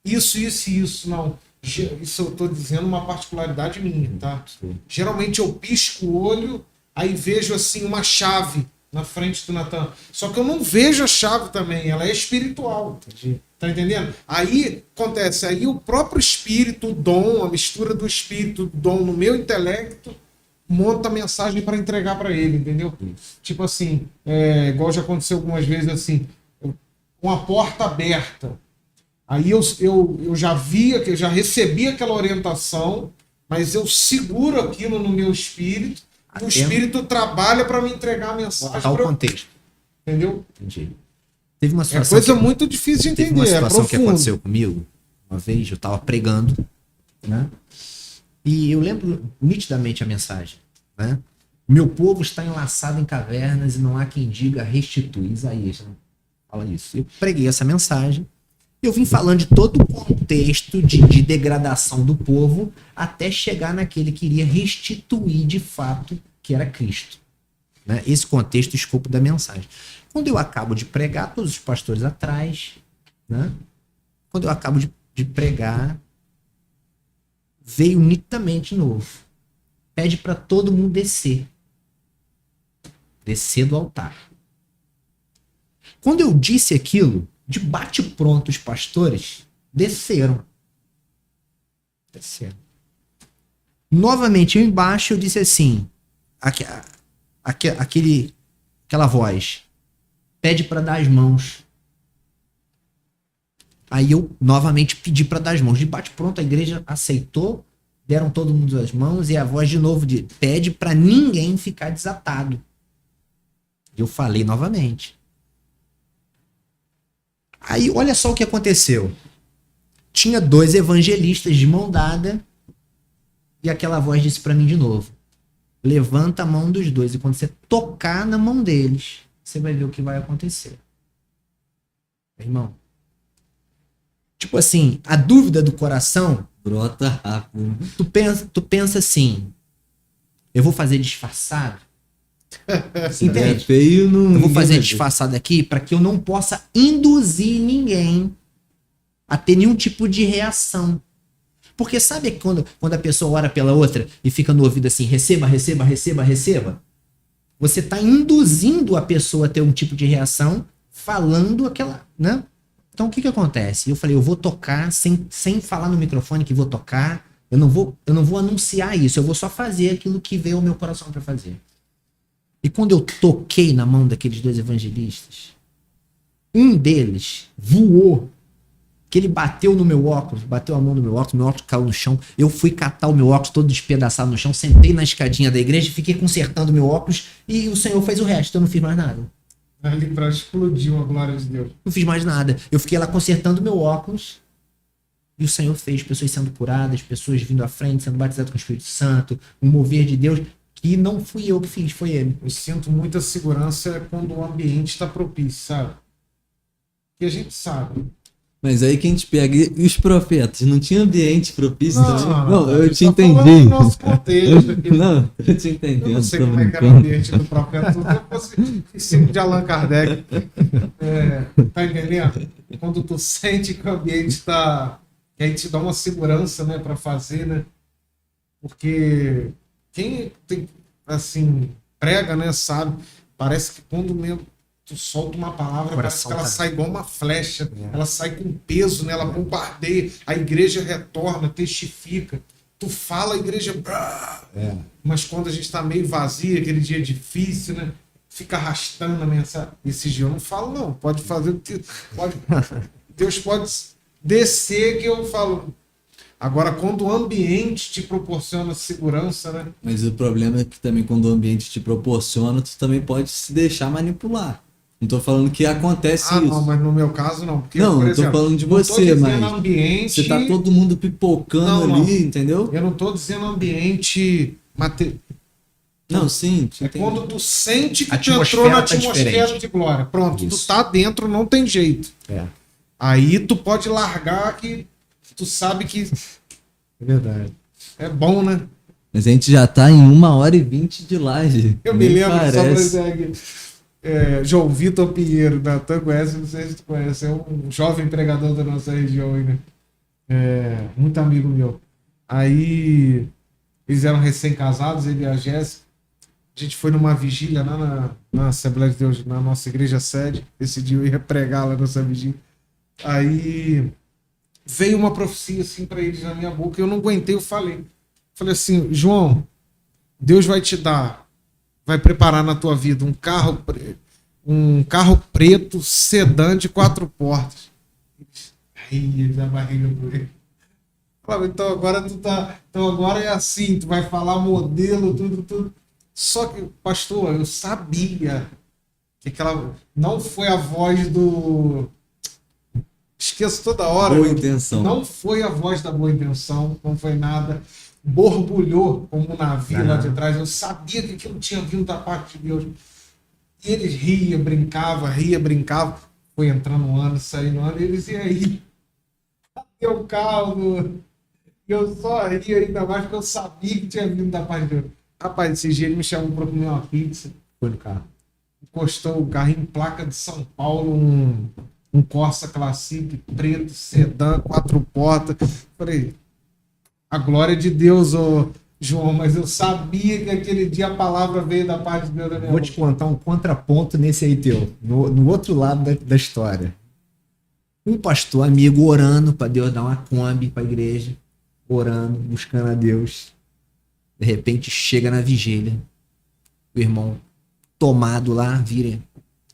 isso, isso e isso. Não. Isso eu estou dizendo uma particularidade minha, tá? Sim. Geralmente eu pisco o olho, aí vejo assim uma chave na frente do Natan. Só que eu não vejo a chave também, ela é espiritual. Entendi. Tá entendendo? Aí acontece, aí o próprio espírito, o dom, a mistura do espírito, do dom no meu intelecto, monta a mensagem para entregar para ele, entendeu? Tipo assim, igual já aconteceu algumas vezes assim, com a porta aberta. Aí eu já via, que eu já recebi aquela orientação, mas eu seguro aquilo no meu espírito, e o espírito trabalha para me entregar a mensagem. Botar o contexto. Entendeu? Entendi. Teve uma situação coisa muito difícil de entender. Teve uma situação que profundo. aconteceu comigo. Uma vez eu estava pregando, né? E eu lembro nitidamente a mensagem, né? Meu povo está enlaçado em cavernas e não há quem diga restitui. Isaías, né? Fala isso. Eu preguei essa mensagem. Eu vim falando de todo o contexto de degradação do povo até chegar naquele que iria restituir de fato, que era Cristo. Né? Esse contexto, o escopo da mensagem. Quando eu acabo de pregar, todos os pastores atrás, né? Quando eu acabo de pregar, veio nitidamente novo. Pede para todo mundo descer. Descer do altar. Quando eu disse aquilo, de bate-pronto os pastores desceram. Desceram. Novamente, eu embaixo, eu disse assim, aquela voz, pede para dar as mãos. Aí eu novamente pedi para dar as mãos. De bate-pronto, a igreja aceitou, deram todo mundo as mãos e a voz de novo pede para ninguém ficar desatado. Eu falei novamente. Aí, olha só o que aconteceu. Tinha 2 evangelistas de mão dada e aquela voz disse para mim de novo, levanta a mão dos 2 e quando você tocar na mão deles, você vai ver o que vai acontecer. Irmão, tipo assim, a dúvida do coração Brota rápido. tu pensa assim, eu vou fazer disfarçado? Entende? É feio, não. Eu vou fazer disfarçado aqui para que eu não possa induzir ninguém a ter nenhum tipo de reação. Porque sabe quando a pessoa ora pela outra e fica no ouvido assim, receba, receba, receba, receba? Você está induzindo a pessoa a ter um tipo de reação falando aquela, né? Então o que acontece? Eu falei, eu vou tocar sem falar no microfone que vou tocar. Eu não vou anunciar isso, eu vou só fazer aquilo que veio ao meu coração para fazer. E quando eu toquei na mão daqueles 2 evangelistas, um deles voou, que ele bateu no meu óculos, bateu a mão no meu óculos caiu no chão. Eu fui catar o meu óculos todo despedaçado no chão, sentei na escadinha da igreja, fiquei consertando o meu óculos e o Senhor fez o resto, eu não fiz mais nada. Ali para explodir a glória de Deus. Não fiz mais nada. Eu fiquei lá consertando o meu óculos e o Senhor fez pessoas sendo curadas, pessoas vindo à frente, sendo batizadas com o Espírito Santo, um mover de Deus. E não fui eu que fiz, foi ele. Eu sinto muita segurança quando o ambiente está propício, sabe? Que a gente sabe. Mas aí quem te pega, e os profetas, não tinha ambiente propício também? Não, eu te tá entendi. Nosso contexto aqui. Não, eu te entendendo. Eu não sei como é que era o ambiente do profeta, se eu fosse discípulo de Allan Kardec. Tá entendendo? Quando tu sente que o ambiente está... Que aí te dá uma segurança, né, para fazer, né? Porque... Quem tem, assim, prega, né, sabe? Parece que quando mesmo tu solta uma palavra, parece que ela sai igual uma flecha. Ela sai com peso, né? Ela bombardeia. A igreja retorna, testifica. Tu fala, a igreja... Mas quando a gente tá meio vazio, aquele dia difícil, né? Fica arrastando a mensagem. Esse dia eu não falo, não. Pode fazer o que... Deus pode descer que eu falo... Agora, quando o ambiente te proporciona segurança, né? Mas o problema é que também quando o ambiente te proporciona, tu também pode se deixar manipular. Não tô falando que acontece isso. Não, mas no meu caso não. Porque, não, por não tô exemplo, falando de você, mas ambiente... você tá todo mundo pipocando ali, entendeu? Eu não tô dizendo ambiente... Não, sim. É quando tu sente que tu atmosfera entrou na tá atmosfera diferente. de glória. Pronto, Isso. tu tá dentro, não tem jeito. É. Aí tu pode largar que tu sabe que... É verdade. É bom, né? Mas a gente já tá em 1h20 de live. Eu me lembro, parece. só pra dizer aqui, João Vitor Pinheiro, Natan conhece, não sei se tu conhece, é um jovem pregador da nossa região aí, né? Muito amigo meu. Aí eles eram recém-casados, ele e a Jéssica. A gente foi numa vigília lá na Assembleia de Deus, na nossa igreja sede. Decidiu ir pregar lá nessa vigília. Aí veio uma profecia assim para eles na minha boca. Eu não aguentei, eu falei. Falei assim, João, Deus vai te dar, vai preparar na tua vida um carro preto, sedã de 4 portas. Ria da barriga por ele. Falava, então agora então agora é assim, tu vai falar modelo, tudo. Só que, pastor, eu sabia que aquela não foi a voz do... Esqueço toda hora. Boa intenção. Não foi a voz da boa intenção, não foi nada. Borbulhou como um navio lá de trás. Eu sabia que aquilo tinha vindo da parte de Deus. E eles riam, brincavam. Foi entrando um ano, saindo um ano, e eles iam aí. Cadê o carro? E eu só ria ainda mais porque eu sabia que tinha vindo da parte de Deus. Rapaz, esse dia ele me chamou para comer uma pizza. Foi no carro. Encostou o carro em placa de São Paulo, um Corsa Classic preto, sedã, 4 portas. Falei, a glória de Deus, ô João, mas eu sabia que aquele dia a palavra veio da parte de Deus da minha Vou te contar um contraponto nesse aí teu, no outro lado da história. Um pastor amigo orando para Deus dar uma Kombi para a igreja, orando, buscando a Deus. De repente chega na vigília, o irmão tomado lá, vira,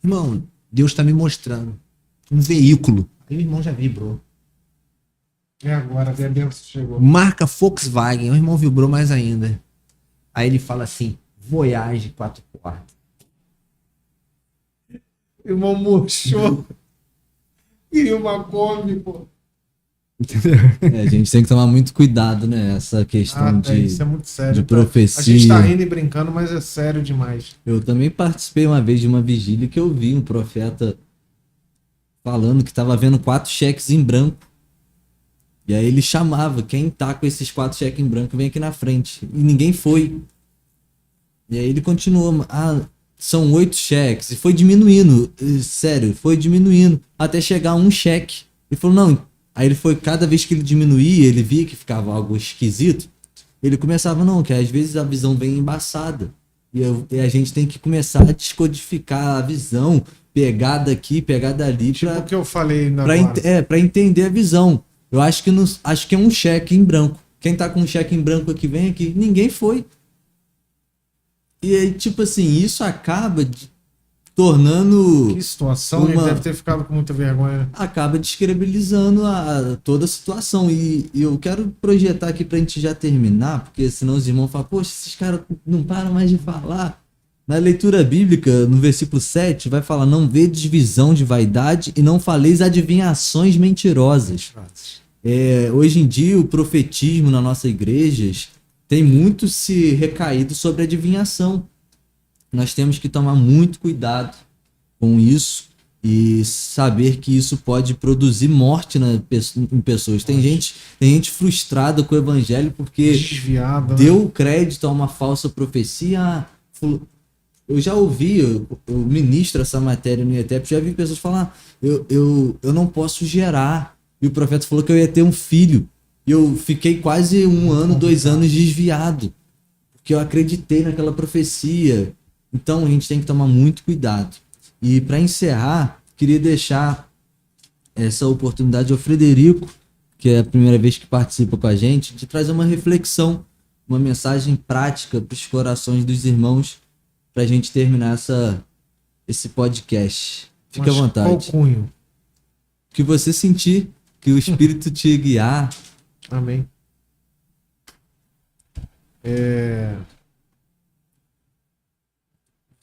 irmão, Deus está me mostrando um veículo. Aí o irmão já vibrou. É agora, a Deus chegou. Marca Volkswagen, o irmão vibrou mais ainda. Aí ele fala assim, Voyage 4 portas. O irmão murchou. Queria uma Kombi, pô. A gente tem que tomar muito cuidado, né? Essa questão Isso é muito sério. de profecia. A gente tá rindo e brincando, mas é sério demais. Eu também participei uma vez de uma vigília que eu vi um profeta falando que estava vendo 4 cheques em branco. E aí ele chamava, quem tá com esses 4 cheques em branco vem aqui na frente. E ninguém foi. E aí ele continuou, são 8 cheques. E foi diminuindo, sério, foi diminuindo. Até chegar a um cheque. Ele falou, não. Aí ele foi, cada vez que ele diminuía, ele via que ficava algo esquisito. Ele começava, não, que às vezes a visão vem embaçada. E a gente tem que começar a descodificar a visão, pegar daqui, pegar dali. Tipo o que eu falei pra entender a visão. Eu acho que é um cheque em branco. Quem tá com um cheque em branco aqui, vem aqui. Ninguém foi. E aí, tipo assim, isso acaba tornando... Que situação, ele deve ter ficado com muita vergonha. Acaba descredibilizando toda a situação. E eu quero projetar aqui pra gente já terminar, porque senão os irmãos falam, poxa, esses caras não param mais de falar. Na leitura bíblica, no versículo 7, vai falar, não vedes visão de vaidade e não faleis adivinhações mentirosas. Hoje em dia, o profetismo nas nossas igrejas tem muito se recaído sobre adivinhação. Nós temos que tomar muito cuidado com isso e saber que isso pode produzir morte em pessoas. Tem gente frustrada com o evangelho porque desviada, deu crédito a uma falsa profecia. Eu já ouvi, eu ministro essa matéria no IETEP, já vi pessoas falar, eu não posso gerar. E o profeta falou que eu ia ter um filho. E eu fiquei quase 1 ano, 2 anos desviado. Porque eu acreditei naquela profecia. Então a gente tem que tomar muito cuidado. E para encerrar, queria deixar essa oportunidade ao Frederico, que é a primeira vez que participa com a gente, de trazer uma reflexão, uma mensagem prática para os corações dos irmãos, para a gente terminar esse podcast. Fique à vontade. Qual cunho? O que você sentir, que o Espírito te guiar. Amém.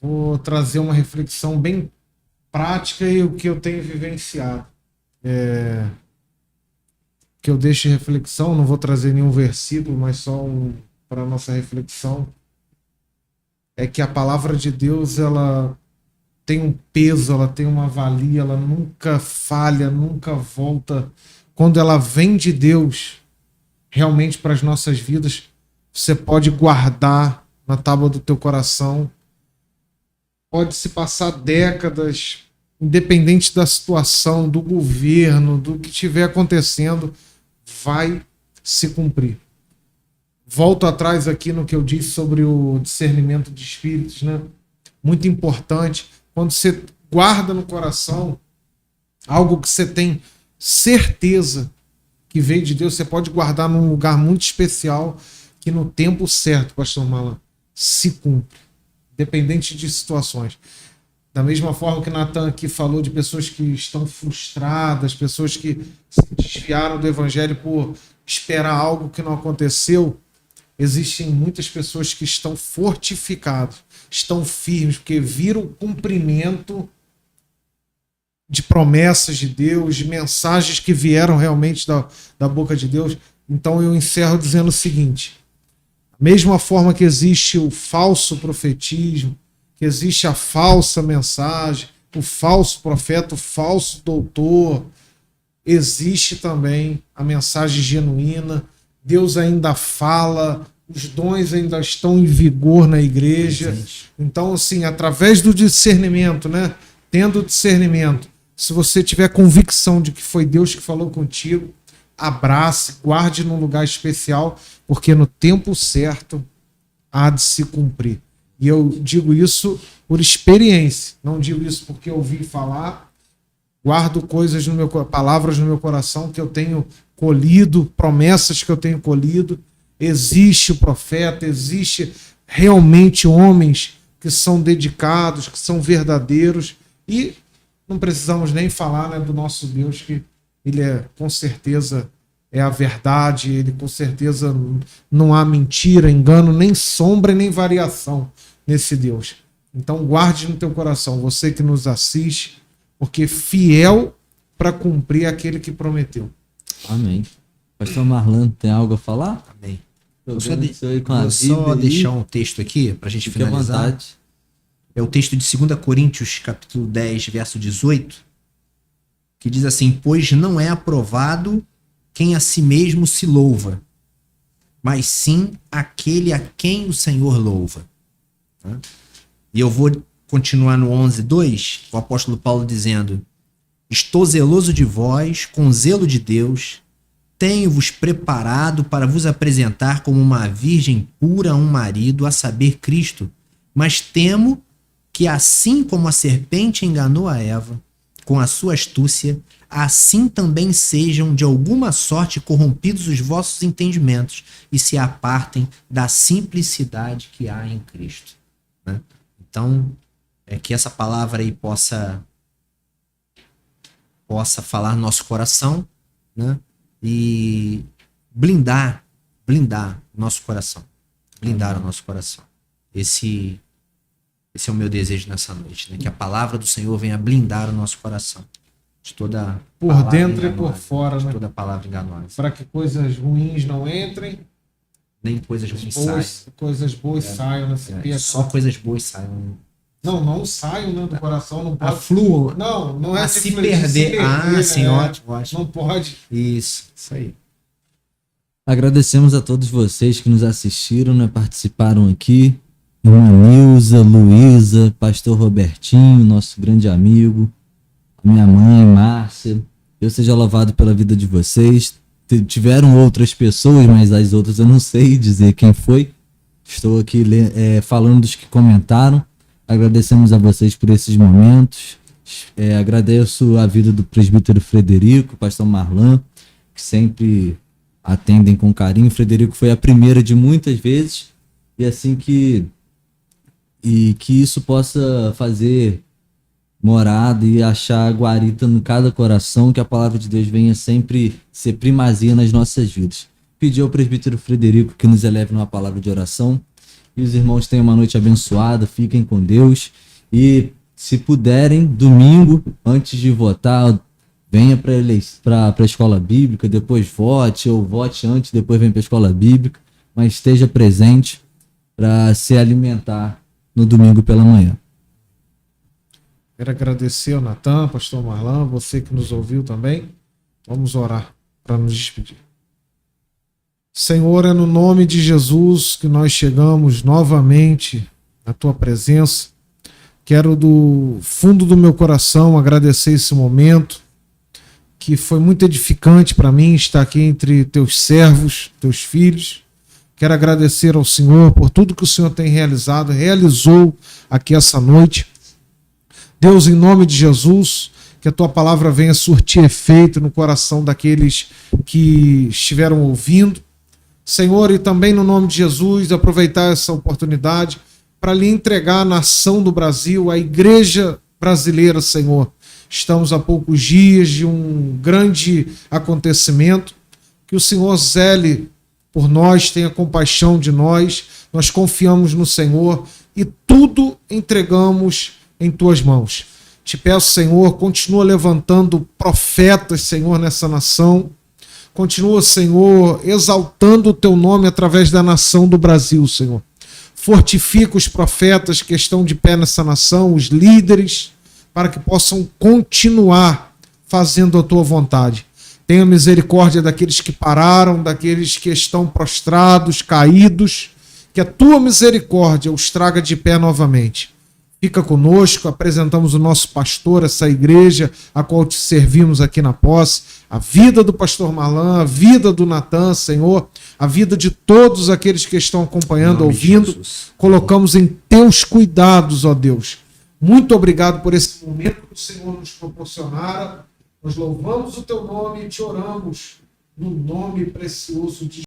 Vou trazer uma reflexão bem prática e o que eu tenho vivenciado. Que eu deixo reflexão, não vou trazer nenhum versículo, mas só para a nossa reflexão. É que a palavra de Deus, ela tem um peso, ela tem uma valia, ela nunca falha, nunca volta. Quando ela vem de Deus, realmente para as nossas vidas, você pode guardar na tábua do teu coração. Pode se passar décadas, independente da situação, do governo, do que estiver acontecendo, vai se cumprir. Volto atrás aqui no que eu disse sobre o discernimento de espíritos, né? Muito importante. Quando você guarda no coração algo que você tem certeza que veio de Deus, você pode guardar num lugar muito especial que no tempo certo, pastor Malan, se cumpre, independente de situações. Da mesma forma que Natan aqui falou de pessoas que estão frustradas, pessoas que se desviaram do evangelho por esperar algo que não aconteceu, existem muitas pessoas que estão fortificadas, estão firmes, porque viram o cumprimento de promessas de Deus, de mensagens que vieram realmente da boca de Deus. Então eu encerro dizendo o seguinte: da mesma forma que existe o falso profetismo, que existe a falsa mensagem, o falso profeta, o falso doutor, existe também a mensagem genuína. Deus ainda fala, os dons ainda estão em vigor na igreja. Então, assim, através do discernimento, né? Tendo discernimento, se você tiver convicção de que foi Deus que falou contigo, abrace, guarde num lugar especial, porque no tempo certo há de se cumprir. E eu digo isso por experiência, não digo isso porque eu ouvi falar. Guardo coisas palavras no meu coração que eu tenho colhido, promessas que eu tenho colhido. Existe o profeta, existe realmente homens que são dedicados, que são verdadeiros, e não precisamos nem falar, né, do nosso Deus, que ele com certeza é a verdade, ele com certeza não há mentira, engano, nem sombra, nem variação nesse Deus. Então guarde no teu coração, você que nos assiste, porque fiel para cumprir aquele que prometeu. Amém. Pastor Marlan, tem algo a falar? Amém. Vou só deixar um texto aqui para a gente finalizar. É o texto de 2 Coríntios, capítulo 10, verso 18, que diz assim: pois não é aprovado quem a si mesmo se louva, mas sim aquele a quem o Senhor louva. E eu vou continuar no 11:2, o apóstolo Paulo dizendo: estou zeloso de vós, com zelo de Deus, tenho-vos preparado para vos apresentar como uma virgem pura a um marido, a saber, Cristo. Mas temo que, assim como a serpente enganou a Eva com a sua astúcia, assim também sejam de alguma sorte corrompidos os vossos entendimentos e se apartem da simplicidade que há em Cristo. Né? Então, que essa palavra aí possa falar no nosso coração, né? E blindar o nosso coração. Blindar o nosso coração. Esse é o meu desejo nessa noite, né? Que a palavra do Senhor venha blindar o nosso coração. De toda por dentro e por fora, de né? toda palavra enganosa. Para que coisas ruins não entrem, nem coisas ruins saiam. Coisas boas saiam, né? Só coisas boas saiam. Não saiam, né, do coração, não pode. Afluam. Não é se perder. Sim, ótimo. Não pode. Isso aí. Agradecemos a todos vocês que nos assistiram, né, participaram aqui. Irmã Nilza, Luísa, pastor Robertinho, nosso grande amigo, minha mãe, Márcia. Deus seja louvado pela vida de vocês. Tiveram outras pessoas, mas as outras eu não sei dizer quem foi. Estou aqui falando dos que comentaram. Agradecemos a vocês por esses momentos. Agradeço a vida do presbítero Frederico, pastor Marlan, que sempre atendem com carinho. O Frederico foi a primeira de muitas vezes, e assim que isso possa fazer morada e achar guarita em cada coração, que a palavra de Deus venha sempre ser primazia nas nossas vidas. Pedir ao presbítero Frederico que nos eleve numa palavra de oração. E os irmãos tenham uma noite abençoada, fiquem com Deus. E se puderem, domingo, antes de votar, venha para a escola bíblica, depois vote, ou vote antes, depois venha para a escola bíblica, mas esteja presente para se alimentar no domingo pela manhã. Quero agradecer ao Natan, pastor Marlan, você que nos ouviu também. Vamos orar para nos despedir. Senhor, é no nome de Jesus que nós chegamos novamente na tua presença. Quero do fundo do meu coração agradecer esse momento, que foi muito edificante para mim estar aqui entre teus servos, teus filhos, Quero agradecer ao Senhor por tudo que o Senhor tem realizou aqui essa noite. Deus, em nome de Jesus, que a tua palavra venha surtir efeito no coração daqueles que estiveram ouvindo. Senhor, e também no nome de Jesus, aproveitar essa oportunidade para lhe entregar a nação do Brasil, a igreja brasileira, Senhor. Estamos a poucos dias de um grande acontecimento. Que o Senhor zele por nós, tenha compaixão de nós. Nós confiamos no Senhor e tudo entregamos em tuas mãos. Te peço, Senhor, continua levantando profetas, Senhor, nessa nação. Continua, Senhor, exaltando o teu nome através da nação do Brasil, Senhor. Fortifica os profetas que estão de pé nessa nação, os líderes, para que possam continuar fazendo a tua vontade. Tenha misericórdia daqueles que pararam, daqueles que estão prostrados, caídos, que a tua misericórdia os traga de pé novamente. Fica conosco, apresentamos o nosso pastor, essa igreja a qual te servimos aqui na posse, a vida do pastor Marlan, a vida do Natan, Senhor, a vida de todos aqueles que estão acompanhando, ouvindo, colocamos em teus cuidados, ó Deus. Muito obrigado por esse momento que o Senhor nos proporcionara. Nós louvamos o teu nome e te oramos no nome precioso de